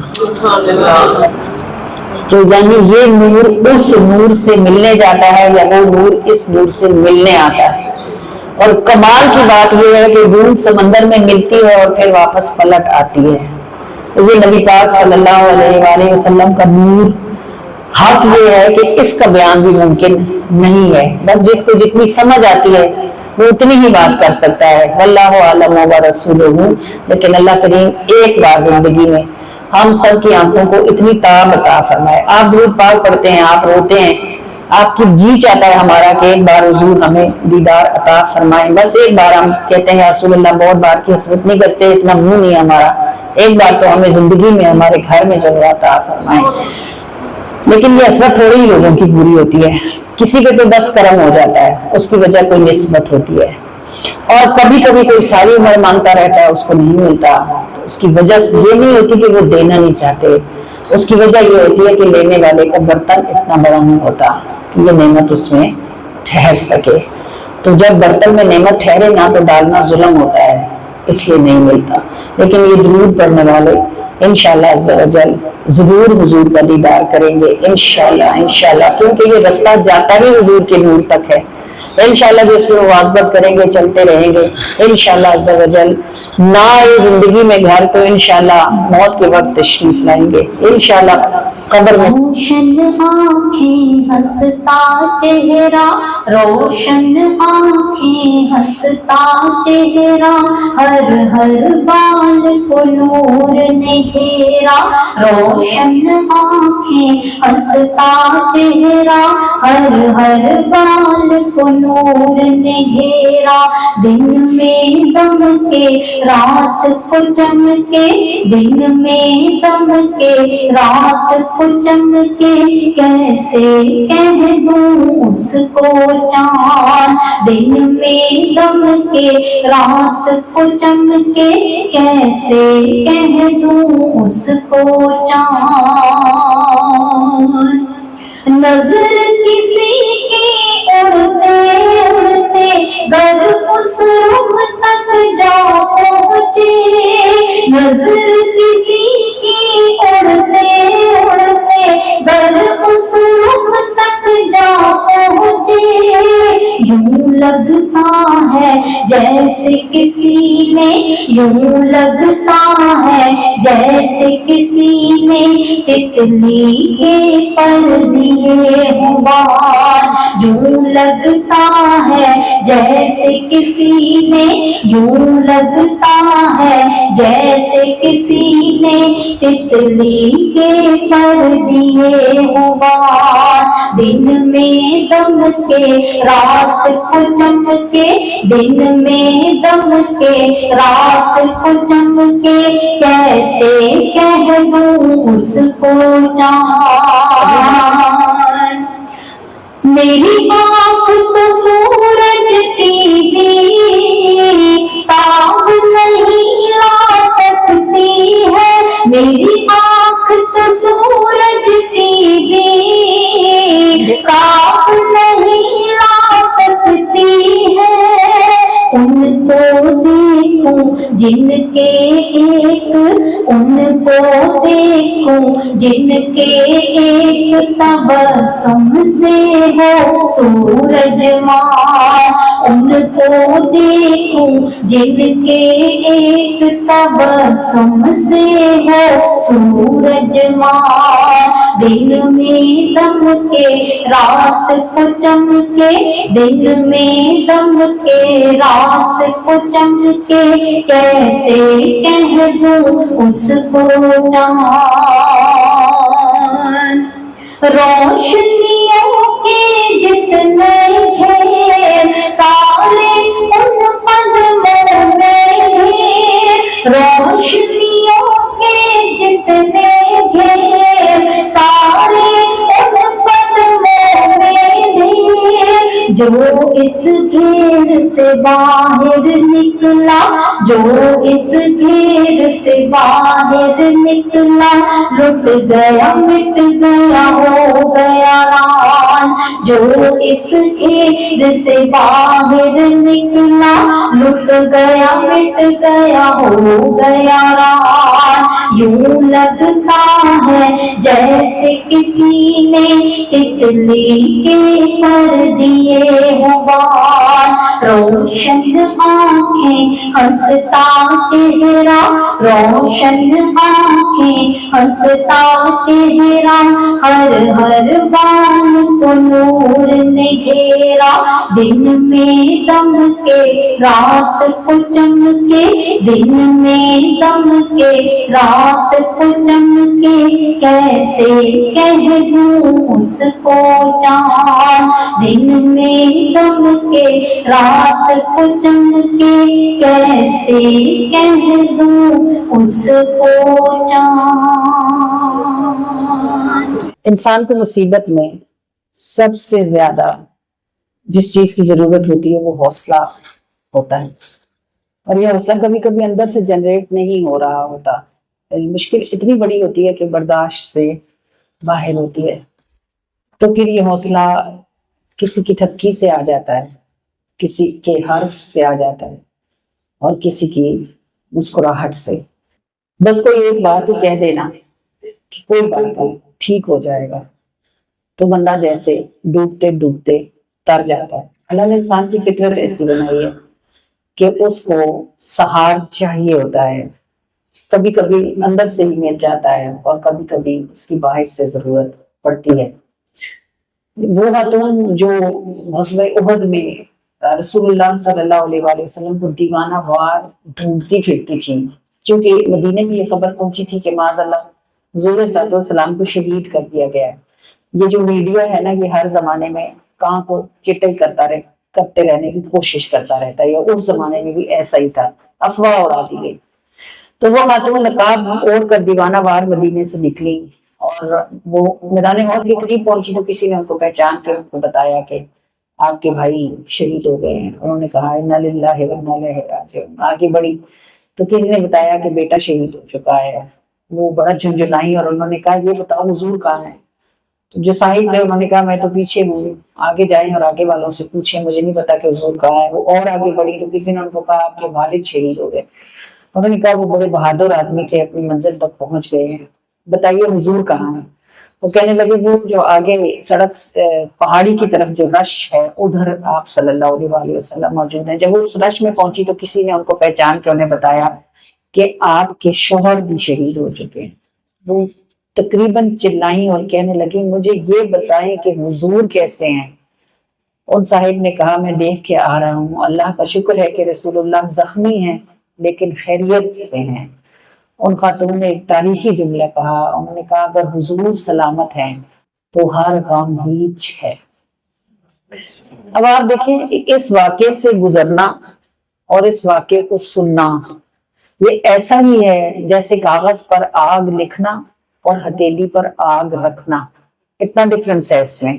S4: تو یعنی یہ نور اس نور سے ملنے جاتا ہے یا وہ نور اس نور سے ملنے آتا ہے. اور کمال کی بات یہ ہے کہ بوند سمندر میں ملتی ہے اور پھر واپس پلٹ آتی ہے. یہ نبی پاک صلی اللہ علیہ وآلہ وسلم کا نور. حق یہ ہے کہ اس کا بیان بھی ممکن نہیں ہے، بس جس کو جتنی سمجھ آتی ہے وہ اتنی ہی بات کر سکتا ہے. واللہ اعلم ورسولہ. لیکن اللہ کریم ایک بار زندگی میں ہم سب کی آنکھوں کو اتنی تاب عطا فرمائے. آپ درود پاک پڑھتے ہیں، آپ روتے ہیں، آپ کی جی چاہتا ہے ہمارا کہ ایک بار حضور ہمیں دیدار عطا فرمائیں. بس ایک بار ہم کہتے ہیں یا رسول اللہ، بہت بار کی حسرت نہیں کرتے، اتنا منہ نہیں ہمارا، ایک بار تو ہمیں زندگی میں ہمارے گھر میں جلوہ عطا فرمائیں. لیکن یہ حسرت تھوڑی ہی لوگوں کی پوری ہوتی ہے. کسی کے تو 10 کرم ہو جاتا ہے، اس کی وجہ کوئی نسبت ہوتی ہے، اور کبھی کبھی کوئی ساری عمر مانگتا رہتا ہے اس کو نہیں ملتا. اس کی وجہ یہ نہیں ہوتی کہ وہ دینا نہیں چاہتے، اس کی وجہ یہ ہوتی ہے کہ لینے والے کا برتن اتنا بڑا نہیں ہوتا کہ یہ نعمت اس میں ٹھہر سکے. تو جب برتن میں نعمت ٹھہرے نہ تو ڈالنا ظلم ہوتا ہے، اس لیے نہیں ملتا. لیکن یہ درود پڑھنے والے انشاءاللہ عز و جل ضرور حضور کا دیدار کریں گے انشاءاللہ، کیونکہ یہ رستہ جاتا ہی حضور کے نور تک ہے. انشاءاللہ جو اس میں مواظبت کریں گے، چلتے رہیں گے انشاءاللہ عز و جل. نہ آئے زندگی میں گھر تو انشاءاللہ موت کے وقت تشریف لائیں گے انشاءاللہ قبر میں.
S3: روشن آنکھیں ہنستا چہرہ، روشن آنکھیں ہنستا چہرہ، ہر ہر بال کو نور نے گھیرا. روشن آنکھیں ہنستا چہرہ، ہر ہر بال کو نور نے گھیرا. دن میں دم کے رات کو چمکے، دن میں دم کے رات کو چمکے، کیسے کہہ دوں اس کو چاند. دن میں دم کے رات کو چمکے، کیسے کہہ دوں اس کو چاند. نظر کسی کی اڑتے اڑتے گر اس رخ تک جا پہنچے. نظر کسی کی اڑتے اڑتے گر اس رخ تک جا پہنچے. یوں لگتا ہے جیسے کسی نے یوں لگتا ہے جیسے کسی نے تتلی کے پر دیے ہوں بار، یوں لگتا ہے جیسے کسی نے یوں لگتا ہے جیسے کسی نے تتلی کے پر دیے ہوں بار، دن میں دم کے رات کو چمکے، دن میں دم کے رات کو چمکے، کیسے کہہ دوں اس کو جان، میری آنکھ تو سورج کی بھی تاب نہیں لا سکتی ہے، میری آنکھ تو سورج کی بھی تاب نہیں لا سکتی ہے، ان کو دیکھوں جن کے ایک، ان کو دیکھوں جن کے ایک تبسم سے ہو سورج ماں، ان کو دیکھوں جن کے ایک تبسم سے ہو سورج ماں، دن میں دم کے رات کو چمکے، دن میں دم کے رات کو چمکے، کیسے کہہ دوں اس کو جان، روشنیوں کے جتنے گھیر سارے ان قدموں میں ڈھیر، روشنیوں کے جتنے گھیر سارے ان قدموں میں ڈھیر، جو اس گھیر سے باہر نکلا، جو اس گھیر سے باہر نکلا، لٹ گیا مٹ گیا ہو گیا ران، جو اس گھیر سے باہر نکلا، لٹ گیا مٹ گیا ہو گیا ران، یوں لگتا ہے جیسے کسی نے تتلی کے پر دیے ہوں بار، روشن آنکھیں ہنستا چہرہ، روشن آنکھیں ہنستا چہرہ، ہر ہر بال کو نور نے گھیرا، دن میں دم کے رات کو چمکے، دن میں دم کے رات کو چمکے، کیسے کہہ دوں اس کو جان، دن میں دم کے رات کو چمکے، کیسے کہہ دوں اس کو جان۔
S4: انسان کو مصیبت میں سب سے زیادہ جس چیز کی ضرورت ہوتی ہے وہ حوصلہ ہوتا ہے، اور یہ حوصلہ کبھی کبھی اندر سے جنریٹ نہیں ہو رہا ہوتا، مشکل اتنی بڑی ہوتی ہے کہ برداشت سے باہر ہوتی ہے، تو پھر یہ حوصلہ کسی کی تھپکی سے آ جاتا ہے، کسی کے حرف سے آ جاتا ہے، اور کسی کی مسکراہٹ سے، بس کوئی ایک بات ہی کہہ دینا کہ کوئی بات نہیں ٹھیک ہو جائے گا، تو بندہ جیسے ڈوبتے ڈوبتے تر جاتا ہے۔ اللہ نے انسان کی فطرت ایسی بنائی ہے کہ اس کو سہار چاہیے ہوتا ہے، کبھی کبھی اندر سے ہی مل جاتا ہے اور کبھی کبھی اس کی باہر سے ضرورت پڑتی ہے۔ وہ خاتون جو غزوہ احد میں رسول اللہ صلی اللہ علیہ وآلہ وسلم کو دیوانہ وار ڈھونڈتی پھرتی تھی، چونکہ مدینے میں یہ خبر پہنچی تھی کہ معاذ اللہ حضور صلی اللہ علیہ وسلم کو شہید کر دیا گیا ہے۔ یہ جو میڈیا ہے نا، یہ ہر زمانے میں کہاں کو چٹائی کرتے رہنے کی کوشش کرتا رہتا ہے، اس زمانے میں بھی ایسا ہی تھا، افواہ اڑا دی گئی۔ تو وہ خاتون نقاب اوڑھ کر دیوانہ وار مدینے سے نکلی اور وہ میدان احد کے قریب پہنچی تو کسی نے ان کو پہچان کے ان کو بتایا کہ آپ کے بھائی شہید ہو گئے ہیں۔ انہوں نے کہا انا للہ و انا الیہ راجعون، آگے بڑھی تو کسی نے بتایا کہ بیٹا شہید ہو چکا ہے۔ وہ بڑا جھنجھلائی اور انہوں نے کہا یہ بتاؤ حضور کہاں ہے؟ تو جو صاحب تھے انہوں نے کہا میں تو پیچھے ہوں، آگے جائیں اور آگے والوں سے پوچھیں، مجھے نہیں پتا کہ حضور کہاں ہے۔ وہ اور آگے بڑھی تو کسی نے ان کو کہا آپ کے والد شہید ہو گئے۔ انہوں نے کہا وہ بڑے بہادر آدمی تھے، اپنی منزل تک پہنچ گئے ہیں، بتائیے حضور کہاں ہے؟ وہ کہنے لگے وہ جو آگے سڑک پہاڑی کی طرف جو رش ہے ادھر آپ صلی اللہ علیہ وآلہ وسلم موجود ہیں. جب وہ اس رش میں پہنچی تو کسی نے ان کو پہچان کے انہیں بتایا کہ آپ کے شوہر بھی شہید ہو چکے ہیں. وہ تقریباً چلائیں اور کہنے لگی مجھے یہ بتائیں کہ حضور کیسے ہیں. ان صاحب نے کہا میں دیکھ کے آ رہا ہوں, اللہ کا شکر ہے کہ رسول اللہ زخمی ہیں لیکن خیریت سے ہیں. ان خاتون نے ایک تاریخی جملہ کہا, انہوں نے کہا اگر حضور سلامت ہیں تو ہر غم ہیچ ہے. اب آپ دیکھیں اس واقعے سے گزرنا اور اس واقعے کو سننا یہ ایسا ہی ہے جیسے کاغذ پر آگ لکھنا اور ہتھیلی پر آگ رکھنا. اتنا ڈفرنس ہے اس میں.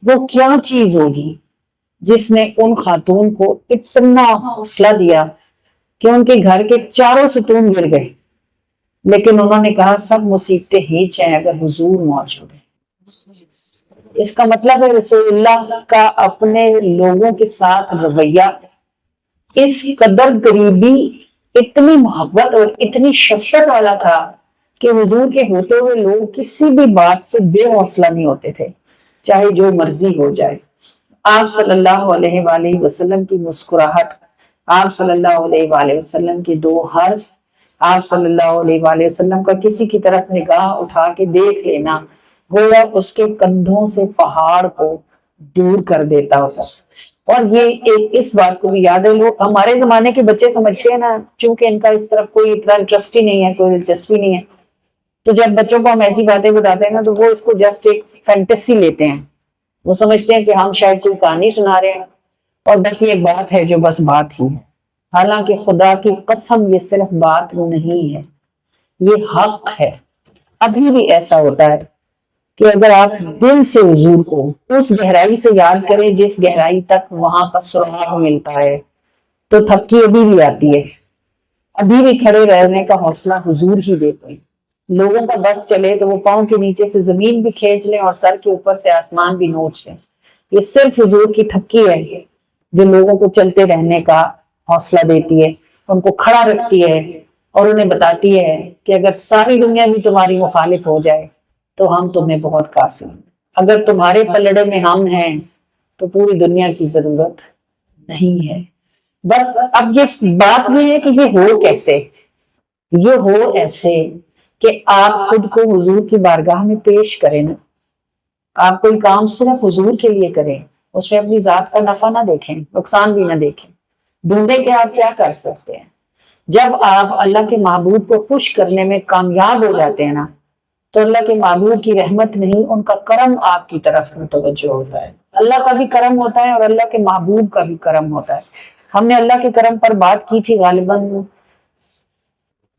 S4: وہ کیا چیز ہوگی جس نے ان خاتون کو اتنا حوصلہ دیا کہ ان کے گھر کے چاروں ستون گر گئے, لیکن انہوں نے کہا سب مصیبتیں ہیچ ہیں اگر حضور موجود ہیں. اس کا مطلب ہے رسول اللہ کا اپنے لوگوں کے ساتھ رویہ اس قدر قریبی, اتنی محبت اور اتنی شفقت والا تھا کہ حضور کے ہوتے ہوئے لوگ کسی بھی بات سے بے حوصلہ نہیں ہوتے تھے, چاہے جو مرضی ہو جائے. آپ صلی اللہ علیہ وآلہ وسلم کی مسکراہٹ, آپ صلی اللہ علیہ وآلہ وسلم کے دو حرف, آپ صلی اللہ علیہ وآلہ وسلم کا کسی کی طرف نگاہ اٹھا کے دیکھ لینا گویا اس کے کندھوں سے پہاڑ کو دور کر دیتا ہوتا. اور یہ اس بات کو بھی یاد ہے, لوگ ہمارے زمانے کے بچے سمجھتے ہیں نا چونکہ ان کا اس طرف کوئی اتنا انٹرسٹ ہی نہیں ہے, کوئی دلچسپی نہیں ہے, تو جب بچوں کو ہم ایسی باتیں بتاتے ہیں نا تو وہ اس کو جسٹ ایک فینٹیسی لیتے ہیں. وہ سمجھتے ہیں کہ ہم شاید کوئی کہانی سنا رہے ہیں اور بس یہ ایک بات ہے جو بس بات ہی ہے. حالانکہ خدا کی قسم یہ صرف بات نہیں ہے, یہ حق ہے. ابھی بھی ایسا ہوتا ہے کہ اگر آپ دل سے حضور کو اس گہرائی سے یاد کریں جس گہرائی تک وہاں کا سراغ ملتا ہے تو تھپکی ابھی بھی آتی ہے. ابھی بھی کھڑے رہنے کا حوصلہ حضور ہی دیتے ہیں. لوگوں کا بس چلے تو وہ پاؤں کے نیچے سے زمین بھی کھینچ لیں اور سر کے اوپر سے آسمان بھی نوچ لیں. یہ صرف حضور کی تھپکی ہے جو لوگوں کو چلتے رہنے کا حوصلہ دیتی ہے, ان کو کھڑا رکھتی ہے اور انہیں بتاتی ہے کہ اگر ساری دنیا بھی تمہاری مخالف ہو جائے تو ہم تمہیں بہت کافی ہیں. اگر تمہارے پلڑے میں ہم ہیں تو پوری دنیا کی ضرورت نہیں ہے. بس اب یہ بات یہ ہے کہ یہ ہو کیسے؟ یہ ہو ایسے کہ آپ خود کو حضور کی بارگاہ میں پیش کریں نا. آپ کوئی کام صرف حضور کے لیے کریں, اس میں اپنی ذات کا نفع نہ دیکھیں, نقصان بھی نہ دیکھیں. ڈھونڈیں کہ آپ کیا کر سکتے ہیں. جب آپ اللہ کے محبوب کو خوش کرنے میں کامیاب ہو جاتے ہیں نا تو اللہ کے محبوب کی رحمت نہیں ان کا کرم آپ کی طرف متوجہ ہوتا ہے. اللہ کا بھی کرم ہوتا ہے اور اللہ کے محبوب کا بھی کرم ہوتا ہے. ہم نے اللہ کے کرم پر بات کی تھی, غالباً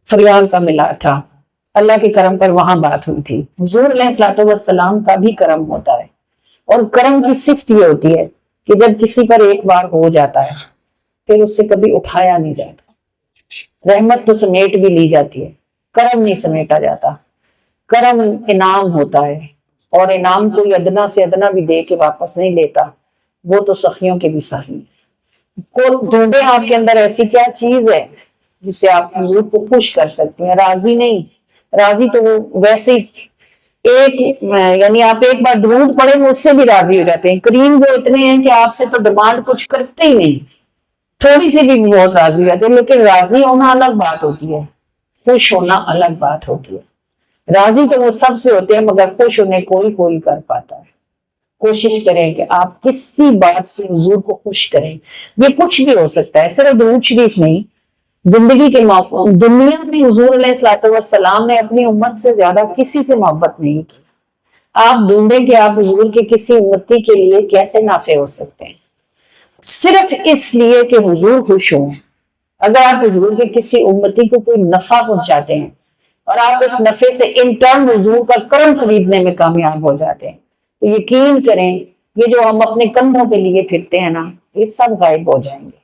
S4: فریال کا ملا تھا, اللہ کے کرم پر وہاں بات ہوئی تھی. حضور علیہ الصلوۃ والسلام کا بھی کرم ہوتا ہے, اور کرم کی صفت یہ ہوتی ہے کہ جب کسی پر ایک بار ہو جاتا ہے پھر اس سے کبھی اٹھایا نہیں جاتا. رحمت تو سمیٹ بھی لی جاتی ہے, کرم نہیں سمیٹا جاتا. کرم انعام ہوتا ہے, اور انعام کوئی ادنا سے ادنا بھی دے کے واپس نہیں لیتا, وہ تو سخیوں کے بھی سخی. کو ڈھونڈے آپ کے اندر ایسی کیا چیز ہے جس سے آپ حضور کو خوش کر سکتے ہیں. راضی نہیں, راضی تو وہ ویسے ایک یعنی آپ ایک بار ڈھونڈ پڑے وہ اس سے بھی راضی ہو جاتے ہیں. کریم وہ اتنے ہیں کہ آپ سے تو ڈیمانڈ کچھ کرتے ہی نہیں, تھوڑی سی بھی بہت راضی ہو جاتے ہیں. لیکن راضی ہونا الگ بات ہوتی ہے, خوش ہونا الگ بات ہوتی ہے. راضی تو وہ سب سے ہوتے ہیں مگر خوش انہیں کوئی کر پاتا ہے. کوشش کریں کہ آپ کسی بات سے حضور کو خوش کریں. یہ کچھ بھی ہو سکتا ہے, صرف درود شریف نہیں, زندگی کے موقع. دنیا میں حضور علیہ الصلوۃ والسلام نے اپنی امت سے زیادہ کسی سے محبت نہیں کی. آپ ڈھونڈیں کہ آپ حضور کے کسی امتی کے لیے کیسے نافع ہو سکتے ہیں, صرف اس لیے کہ حضور خوش ہوں. اگر آپ حضور کے کسی امتی کو کوئی نفع پہنچاتے ہیں اور آپ اس نفع سے انٹرن حضور کا کرم خریدنے میں کامیاب ہو جاتے ہیں تو یقین کریں یہ جو ہم اپنے کندھوں پہ لیے پھرتے ہیں نا یہ سب غائب ہو جائیں گے.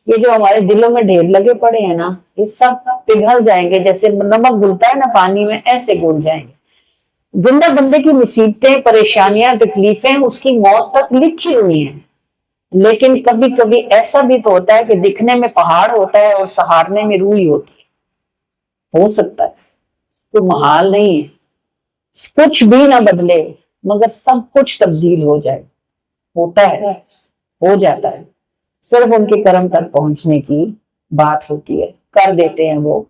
S4: یہ جو ہمارے دلوں میں ڈھیر لگے پڑے ہیں نا یہ سب پگھل جائیں گے, جیسے نمک گھلتا ہے نا پانی میں, ایسے گھل جائیں گے. زندہ بندے کی مصیبتیں, پریشانیاں, تکلیفیں اس کی موت تک لکھی ہوئی ہیں. لیکن کبھی کبھی ایسا بھی تو ہوتا ہے کہ دکھنے میں پہاڑ ہوتا ہے اور سہارنے میں روئی ہوتی ہے. ہو سکتا ہے, کوئی محال نہیں ہے. کچھ بھی نہ بدلے مگر سب کچھ تبدیل ہو جائے، ہوتا ہے، ہو جاتا ہے، صرف ان کے کرم تک پہنچنے کی بات ہوتی ہے، کر دیتے ہیں وہ۔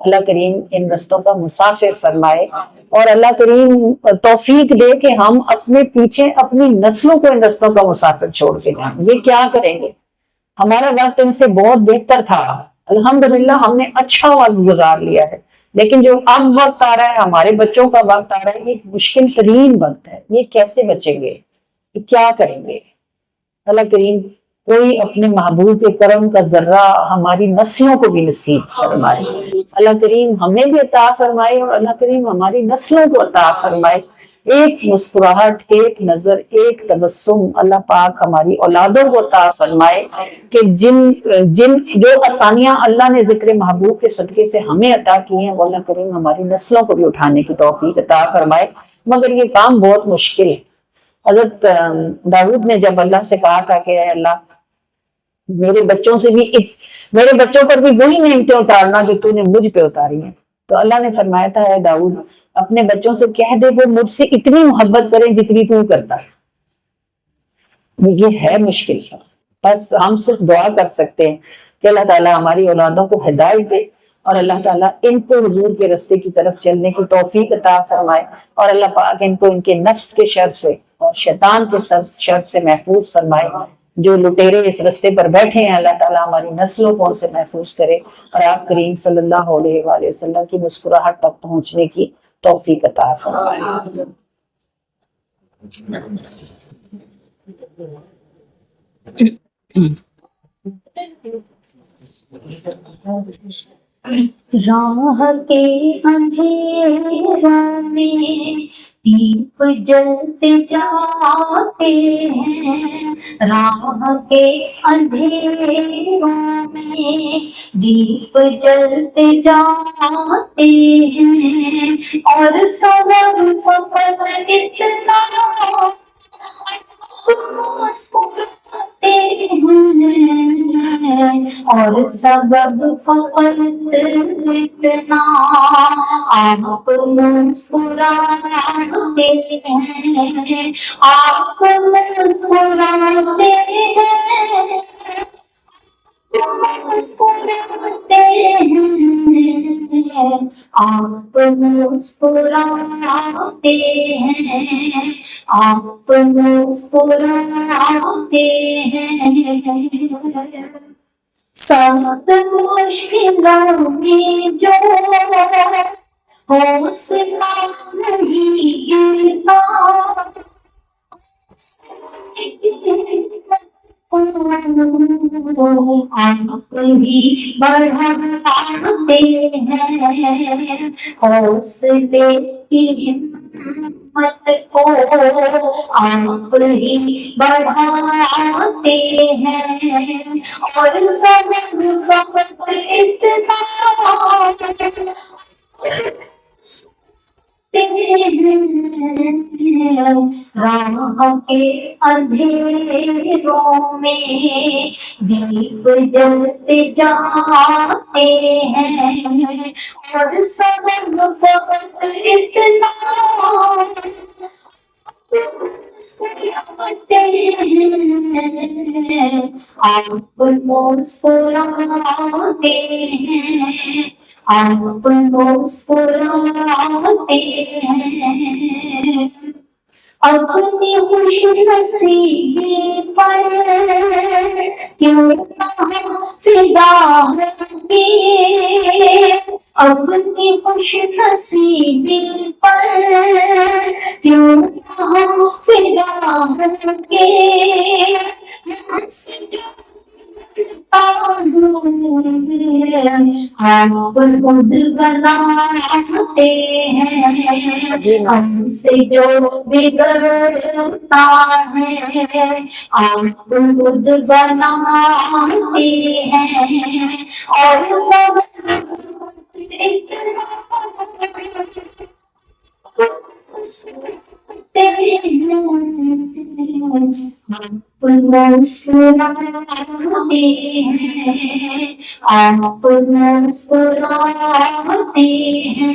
S4: اللہ کریم ان رستوں کا مسافر فرمائے، اور اللہ کریم توفیق دے کہ ہم اپنے پیچھے اپنی نسلوں کو ان رستوں کا مسافر چھوڑ کے جائیں۔ یہ کیا کریں گے؟ ہمارا وقت ان سے بہت بہتر تھا، الحمدللہ ہم نے اچھا وقت گزار لیا ہے، لیکن جو اب وقت آ رہا ہے، ہمارے بچوں کا وقت آ رہا ہے، یہ مشکل ترین وقت ہے۔ یہ کیسے بچیں گے؟ یہ کیا کریں گے؟ اللہ کریم کوئی اپنے محبوب کے کرم کا ذرہ ہماری نسلوں کو بھی نصیب فرمائے، اللہ کریم ہمیں بھی عطا فرمائے، اور اللہ کریم ہماری نسلوں کو عطا فرمائے۔ ایک مسکراہٹ، ایک نظر، ایک تبسم اللہ پاک ہماری اولادوں کو عطا فرمائے کہ جن جو آسانیاں اللہ نے ذکر محبوب کے صدقے سے ہمیں عطا کی ہیں، وہ اللہ کریم ہماری نسلوں کو بھی اٹھانے کی توفیق عطا فرمائے، مگر یہ کام بہت مشکل ہے۔ حضرت داؤد نے جب اللہ سے کہا تھا کہ اے اللہ میرے بچوں پر بھی وہی نعمتیں اتارنا جو تو نے مجھ پہ اتاری ہیں، تو اللہ نے فرمایا تھا اے داؤد اپنے بچوں سے کہہ دے وہ مجھ سے اتنی محبت کریں جتنی تو کرتا ہے۔ یہ ہے مشکل، بس ہم صرف دعا کر سکتے ہیں کہ اللہ تعالیٰ ہماری اولادوں کو ہدایت دے، اور اللہ تعالیٰ ان کو حضور کے راستے کی طرف چلنے کی توفیق عطا فرمائے، اور اللہ پاک ان کو ان کے نفس کے شر سے اور شیطان کے شر سے محفوظ فرمائے۔ جو لٹیرے اس رستے پر بیٹھے ہیں اللہ تعالیٰ ہماری نسلوں کو ان سے محفوظ کرے، اور آپ کریم صلی اللہ علیہ وآلہ وسلم کی مسکراہٹ تک پہنچنے کی توفیق عطا فرمائے۔
S3: راہ کے اندھیروں میں دیپ جلتے جاتے ہیں، راہ کے اندھیروں میں دیپ جلتے جاتے ہیں، اور سبب فقط اتنا مسکراتے ہیں، اور سبب فقط اتنا آپ مسکراتے ہیں، آپ مسکراتے ہیں، مسکراتے ہیں، آپ مسکراتے ہیں، آپ مسکراتے ہیں۔ سخت مشکلوں میں جو حوصلہ نہیں گرتا، آپ بھی بڑھاتے ہیں حوصلے کی ہمت کو، آپ ہی بڑھاتے ہیں، اور سبب فقط اتنا راہ کے اندھیروں میں دیپ جلتے جاتے ہیں، اور سبب فقط اتنا مسکراتے ہیں، آپ مسکراتے ہیں، آپ مسکراتے ہیں۔ اپنی خوش نصیبی پر کیوں نہ فدا ہوں گے، اپنی خوش نصیبی پر کیوں نہ فدا ہوں گے، مجھ سے جو ہم خود بناتے ہیں، ہم سے جو بگڑتا ہے آپ خود بناتے ہیں، اور سب آپ مسکراتے ہیں، آپ مسکراتے ہیں۔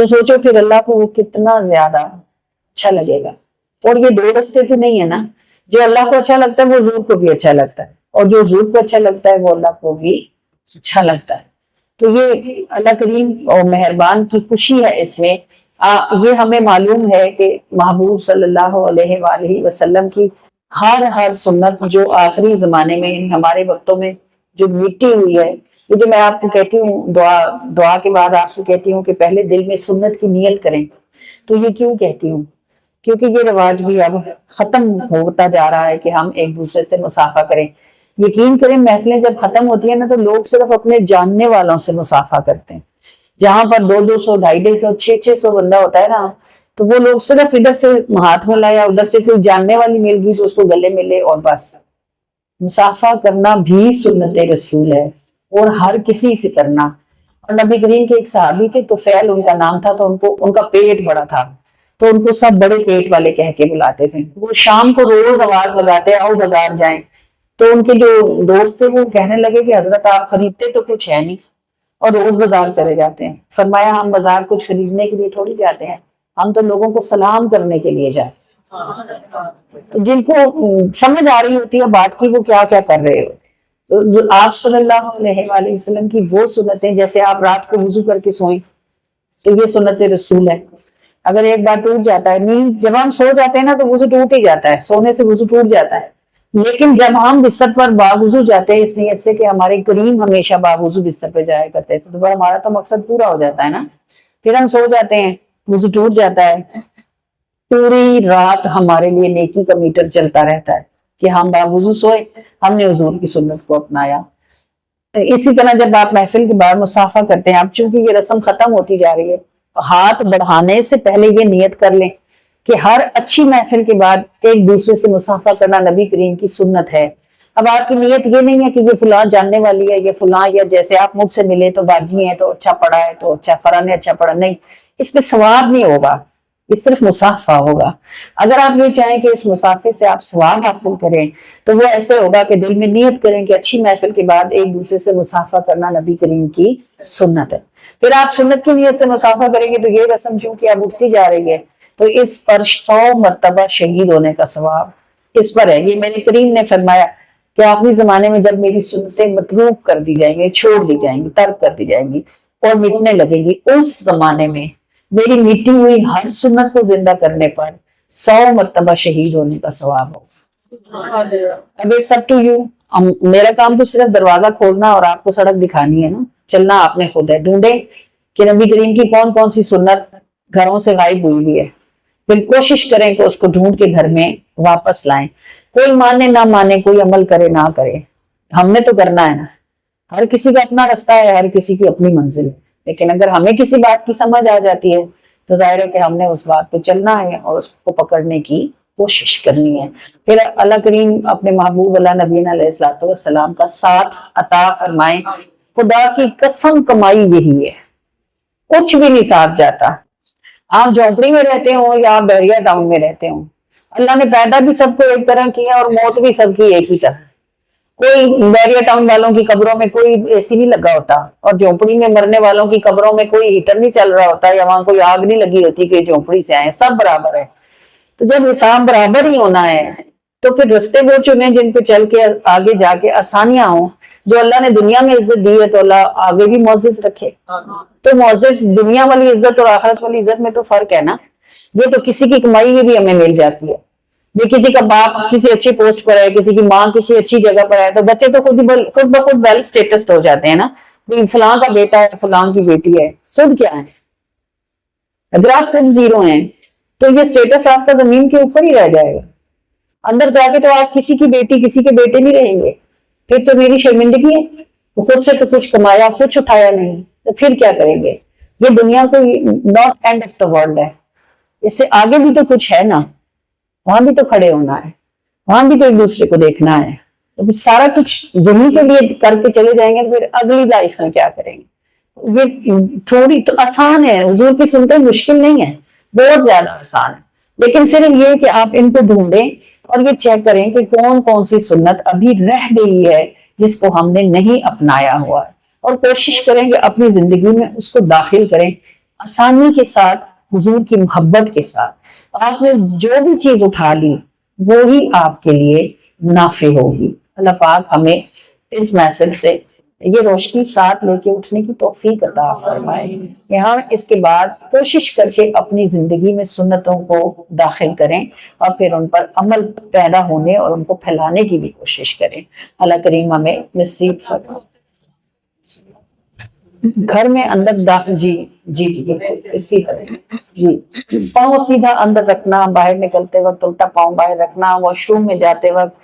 S4: تو سوچو پھر اللہ کو وہ کتنا زیادہ اچھا لگے گا. اور یہ دو رستے سے نہیں ہے نا, جو اللہ کو اچھا لگتا ہے وہ حضور کو بھی اچھا لگتا ہے, اور جو حضور کو اچھا لگتا ہے وہ اللہ کو بھی اچھا لگتا ہے. تو یہ اللہ کریم اور مہربان کی خوشی ہے اس میں. یہ ہمیں معلوم ہے کہ محبوب صلی اللہ علیہ وآلہ وسلم کی ہر سنت جو آخری زمانے میں ہمارے وقتوں میں جو مٹی ہوئی ہے, یہ جو میں آپ کو کہتی ہوں دعا کے بعد آپ سے کہتی ہوں کہ پہلے دل میں سنت کی نیت کریں. تو یہ کیوں کہتی ہوں, کیونکہ یہ رواج بھی اب ختم ہوتا جا رہا ہے کہ ہم ایک دوسرے سے مصافحہ کریں. یقین کریں محفلیں جب ختم ہوتی ہیں نا تو لوگ صرف اپنے جاننے والوں سے مصافحہ کرتے ہیں. جہاں پر 200 250 600 بندہ ہوتا ہے نا, تو وہ لوگ صرف ادھر سے ہاتھ میں لایا, ادھر سے کوئی جاننے والی مل گئی تو اس کو گلے ملے اور بس. مصافحہ کرنا بھی سنت رسول ہے, اور ہر کسی سے کرنا. اور نبی کریم کے ایک صحابی تھے, تو فیل ان کا نام تھا, تو ان کا پیٹ بڑا تھا, تو ان کو سب بڑے پیٹ والے کہہ کے بلاتے تھے. وہ شام کو روز آواز لگاتے آؤ بازار جائیں. تو ان کے جو دوست تھے وہ کہنے لگے کہ حضرت آپ خریدتے تو کچھ ہے نہیں اور روز بازار چلے جاتے ہیں. فرمایا ہم بازار کچھ خریدنے کے لیے تھوڑی جاتے ہیں, ہم تو لوگوں کو سلام کرنے کے لیے جاتے ہیں. تو جن کو سمجھ آ رہی ہوتی ہے بات کی وہ کیا کیا کر رہے ہوتے. جو آپ صلی اللہ علیہ وآلہ وسلم کی وہ سنتیں, جیسے آپ رات کو وضو کر کے سوئیں تو یہ سنت رسول ہے. اگر ایک بار ٹوٹ جاتا ہے, نیند جب ہم سو جاتے ہیں نا تو وضو ٹوٹ ہی جاتا ہے, سونے سے وضو ٹوٹ جاتا ہے. لیکن جب ہم بستر پر باوضو جاتے ہیں اس نیت سے کہ ہمارے کریم ہمیشہ باوضو بستر پہ جایا کرتے تھے, تو ہمارا تو مقصد پورا ہو جاتا ہے نا. پھر ہم سو جاتے ہیں, وضو ٹوٹ جاتا ہے, پوری رات ہمارے لیے نیکی کا میٹر چلتا رہتا ہے کہ ہم باوضو سوئے, ہم نے حضور کی سنت کو اپنایا. اسی طرح جب آپ محفل کے بعد مصافحہ کرتے ہیں, اب چونکہ یہ رسم ختم ہوتی جا رہی ہے, ہاتھ بڑھانے سے پہلے یہ نیت کر لیں کہ ہر اچھی محفل کے بعد ایک دوسرے سے مصافحہ کرنا نبی کریم کی سنت ہے. اب آپ کی نیت یہ نہیں ہے کہ یہ فلاں جاننے والی ہے, یہ فلاں, یا جیسے آپ مجھ سے ملے تو باجی ہیں تو اچھا پڑھا ہے تو اچھا, فرا نے اچھا پڑھا, نہیں. اس پہ ثواب نہیں ہوگا, یہ صرف مصافحہ ہوگا. اگر آپ یہ چاہیں کہ اس مصافحے سے آپ ثواب حاصل کریں تو وہ ایسے ہوگا کہ دل میں نیت کریں کہ اچھی محفل کے بعد ایک دوسرے سے مصافحہ کرنا نبی کریم کی سنت ہے. پھر آپ سنت کی نیت سے مصافحہ کریں گے تو یہ رسم چونکہ اب اٹھتی جا رہی ہے تو اس پر 100 مرتبہ شہید ہونے کا ثواب اس پر ہے. یہ میرے کریم نے فرمایا کہ آخری زمانے میں جب میری سنتیں متروک کر دی جائیں گی, چھوڑ دی جائیں گی, ترک کر دی جائیں گی اور مٹنے لگیں گی, اس زمانے میں میری مٹی ہوئی ہر سنت کو زندہ کرنے پر 100 مرتبہ شہید ہونے کا ثواب ہوگا. اب اٹس اپ ٹو یو. میرا کام تو صرف دروازہ کھولنا اور آپ کو سڑک دکھانی ہے نا, چلنا آپ نے خود ہے. ڈھونڈے کہ نبی کریم کی کون کون سی سنت گھروں سے غائب ہوئی ہے, پھر کوشش کریں کہ اس کو ڈھونڈ کے گھر میں واپس لائیں. کوئی مانے نہ مانے, کوئی عمل کرے نہ کرے, ہم نے تو کرنا ہے نا. ہر کسی کا اپنا رستہ ہے, ہر کسی کی اپنی منزل ہے, لیکن اگر ہمیں کسی بات کی سمجھ آ جاتی ہے تو ظاہر ہے کہ ہم نے اس بات پہ چلنا ہے اور اس کو پکڑنے کی کوشش کرنی ہے. پھر اللہ کریم اپنے محبوب اللہ نبینا علیہ الصلوۃ والسلام کا ساتھ عطا فرمائیں. خدا کی قسم کمائی یہی ہے, کچھ بھی نہیں ساتھ جاتا. آپ جھونپڑی میں رہتے ہوں یا آپ بحریہ ٹاؤن میں رہتے ہوں, اللہ نے پیدا بھی سب کو ایک طرح کیا اور موت بھی سب کی ایک ہی طرح. کوئی بحریہ ٹاؤن والوں کی قبروں میں کوئی اے سی نہیں لگا ہوتا, اور جھونپڑی میں مرنے والوں کی قبروں میں کوئی ہیٹر نہیں چل رہا ہوتا, یا وہاں کوئی آگ نہیں لگی ہوتی کہ جھونپڑی سے آئے, سب برابر ہے. تو جب حساب برابر ہی ہونا ہے تو پھر رستے وہ چنے جن پہ چل کے آگے جا کے آسانیاں ہوں. جو اللہ نے دنیا میں عزت دی ہے تو اللہ آگے بھی معزز رکھے. تو معزز دنیا والی عزت اور آخرت والی عزت میں تو فرق ہے نا. یہ تو کسی کی کمائی میں بھی ہمیں مل جاتی ہے. یہ کسی کا باپ کسی اچھی پوسٹ پر ہے, کسی کی ماں کسی اچھی جگہ پر ہے, تو بچے تو خود بخود ویل اسٹیٹسڈ ہو جاتے ہیں نا. فلاں کا بیٹا ہے, فلاں کی بیٹی ہے, خود کیا ہے؟ اگر آپ خود زیرو ہیں تو یہ اسٹیٹس آپ کا زمین کے اوپر ہی رہ جائے گا. اندر جا کے تو آپ کسی کی بیٹی کسی کے بیٹے نہیں رہیں گے. پھر تو میری شرمندگی ہے, خود سے تو کچھ کمایا, کچھ اٹھایا نہیں, تو پھر کیا کریں گے؟ یہ دنیا کو not and of the world ہے, اس سے آگے بھی تو کچھ ہے نا. وہاں بھی تو کھڑے ہونا ہے, وہاں بھی تو ایک دوسرے کو دیکھنا ہے. تو پھر سارا کچھ دنیا کے لیے کر کے چلے جائیں گے تو پھر اگلی لائف میں کیا کریں گے؟ یہ تھوڑی تو آسان ہے, حضور کی سنتیں مشکل نہیں ہے, بہت زیادہ آسان ہے. لیکن صرف یہ کہ آپ ان کو ڈھونڈیں اور یہ چیک کریں کہ کون کون سی سنت ابھی رہ گئی ہے جس کو ہم نے نہیں اپنایا ہوا ہے, اور کوشش کریں کہ اپنی زندگی میں اس کو داخل کریں. آسانی کے ساتھ، حضور کی محبت کے ساتھ آپ نے جو بھی چیز اٹھا لی وہی آپ کے لیے نافع ہوگی۔ اللہ پاک ہمیں اس محفل سے یہ روشنی ساتھ لے کے اٹھنے کی توفیق عطا فرمائے۔ یہاں اس کے بعد کوشش کر کے اپنی زندگی میں سنتوں کو داخل کریں اور پھر ان پر عمل پیدا ہونے اور ان کو پھیلانے کی بھی کوشش کریں۔ اللہ کریم ہمیں نصیب فرمائے۔ گھر میں اندر داخل جی اسی طرح جی، پاؤں سیدھا اندر رکھنا، باہر نکلتے وقت الٹا پاؤں باہر رکھنا، واش روم میں جاتے وقت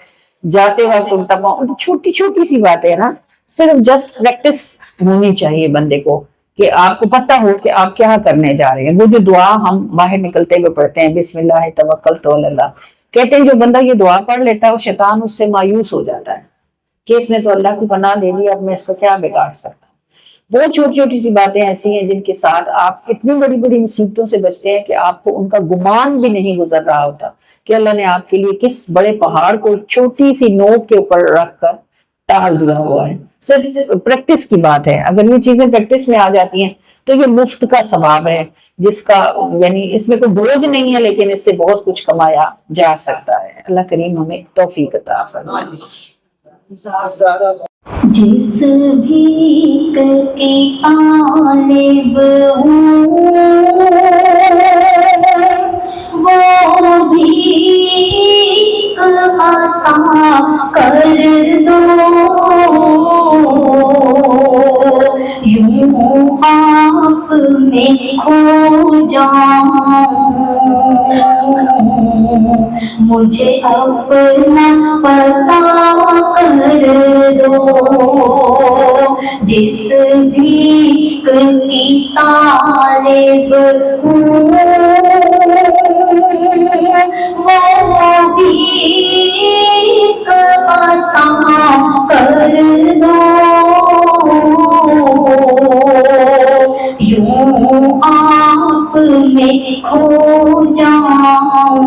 S4: الٹا پاؤں، چھوٹی چھوٹی سی باتیں ہیں نا، صرف جسٹ پریکٹس ہونی چاہیے بندے کو کہ آپ کو پتہ ہو کہ آپ کیا کرنے جا رہے ہیں۔ وہ جو دعا ہم باہر نکلتے ہوئے پڑھتے ہیں، بسم اللہ توکلت علی اللہ، کہتے ہیں جو بندہ یہ دعا پڑھ لیتا ہے وہ شیطان اس سے مایوس ہو جاتا ہے کہ اس نے تو اللہ کی پناہ لے لی، اب میں اس کو کیا بگاڑ سکتا۔ بہت چھوٹی چھوٹی سی باتیں ایسی ہیں جن کے ساتھ آپ اتنی بڑی بڑی مصیبتوں سے بچتے ہیں کہ آپ کو ان کا گمان بھی نہیں گزر رہا ہوتا کہ اللہ نے آپ کے لیے کس بڑے پہاڑ کو چھوٹی سی نوک کے اوپر رکھ کر ٹال دیا ہوا ہے۔ صرف پریکٹس کی بات ہے، اگر یہ چیزیں پریکٹس میں آ جاتی ہیں تو یہ مفت کا ثواب ہے، جس کا یعنی اس میں کوئی بوجھ نہیں ہے، لیکن اس سے بہت کچھ کمایا جا سکتا ہے۔ اللہ کریم ہمیں توفیق عطا فرمائے۔
S3: جس بھی کی طالب ہوں وہ بھی عطا کر دو، یوں آپ میں کھو جاؤں، مجھے اپنا پتا کر دو، جس بھی کی طالب ہوں وہ بھی عطا کر دو، یوں آپ میں کھو جاؤں،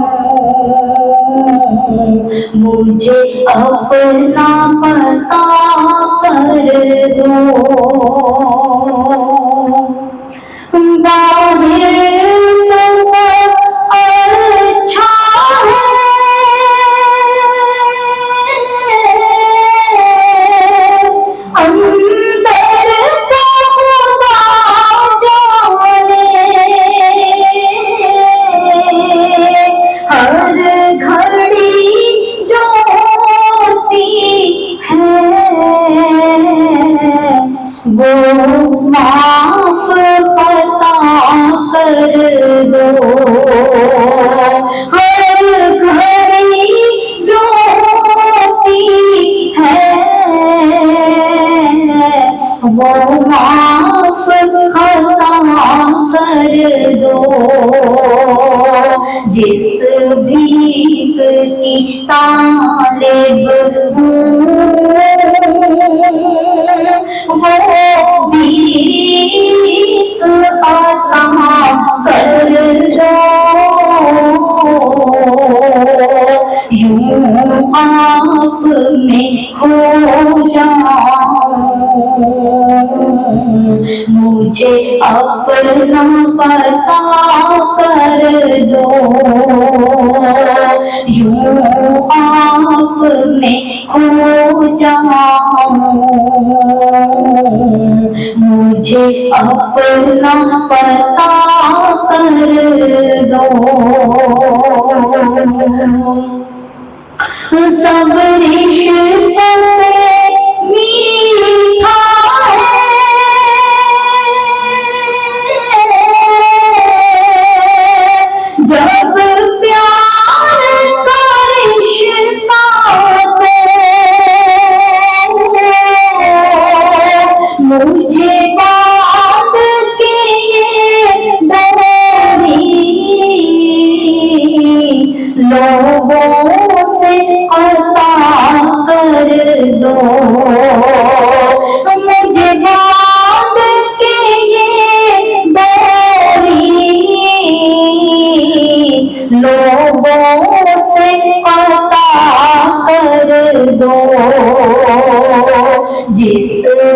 S3: مجھے اپنا پتا کر دو۔ باہر تو سب اچھا ہے، اندر کا خدا جانے، ہر گھڑی جو ہوتی ہے وہ معاف خطا کر دو، ہر گھڑی جو ہوتی ہے وہ معاف خطا کر دو، جس بھی کی طالب ہوں وہ بھی عطا کر دو، یوں آپ میں کھو جاؤں، مجھے اپنا پتا کر دو، یوں آپ میں کھو جاؤں، مجھے اپنا پتا کر دو۔ سب رشتہ سے میٹھا ہے جب پیار کا رشتہ ہو، مجھے بات کے یہ ڈوری لوگوں سے عطا کر دو، مجھے بات کے یہ ڈوری لوگوں سے عطا کر دو، جس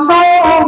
S3: 100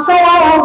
S3: 100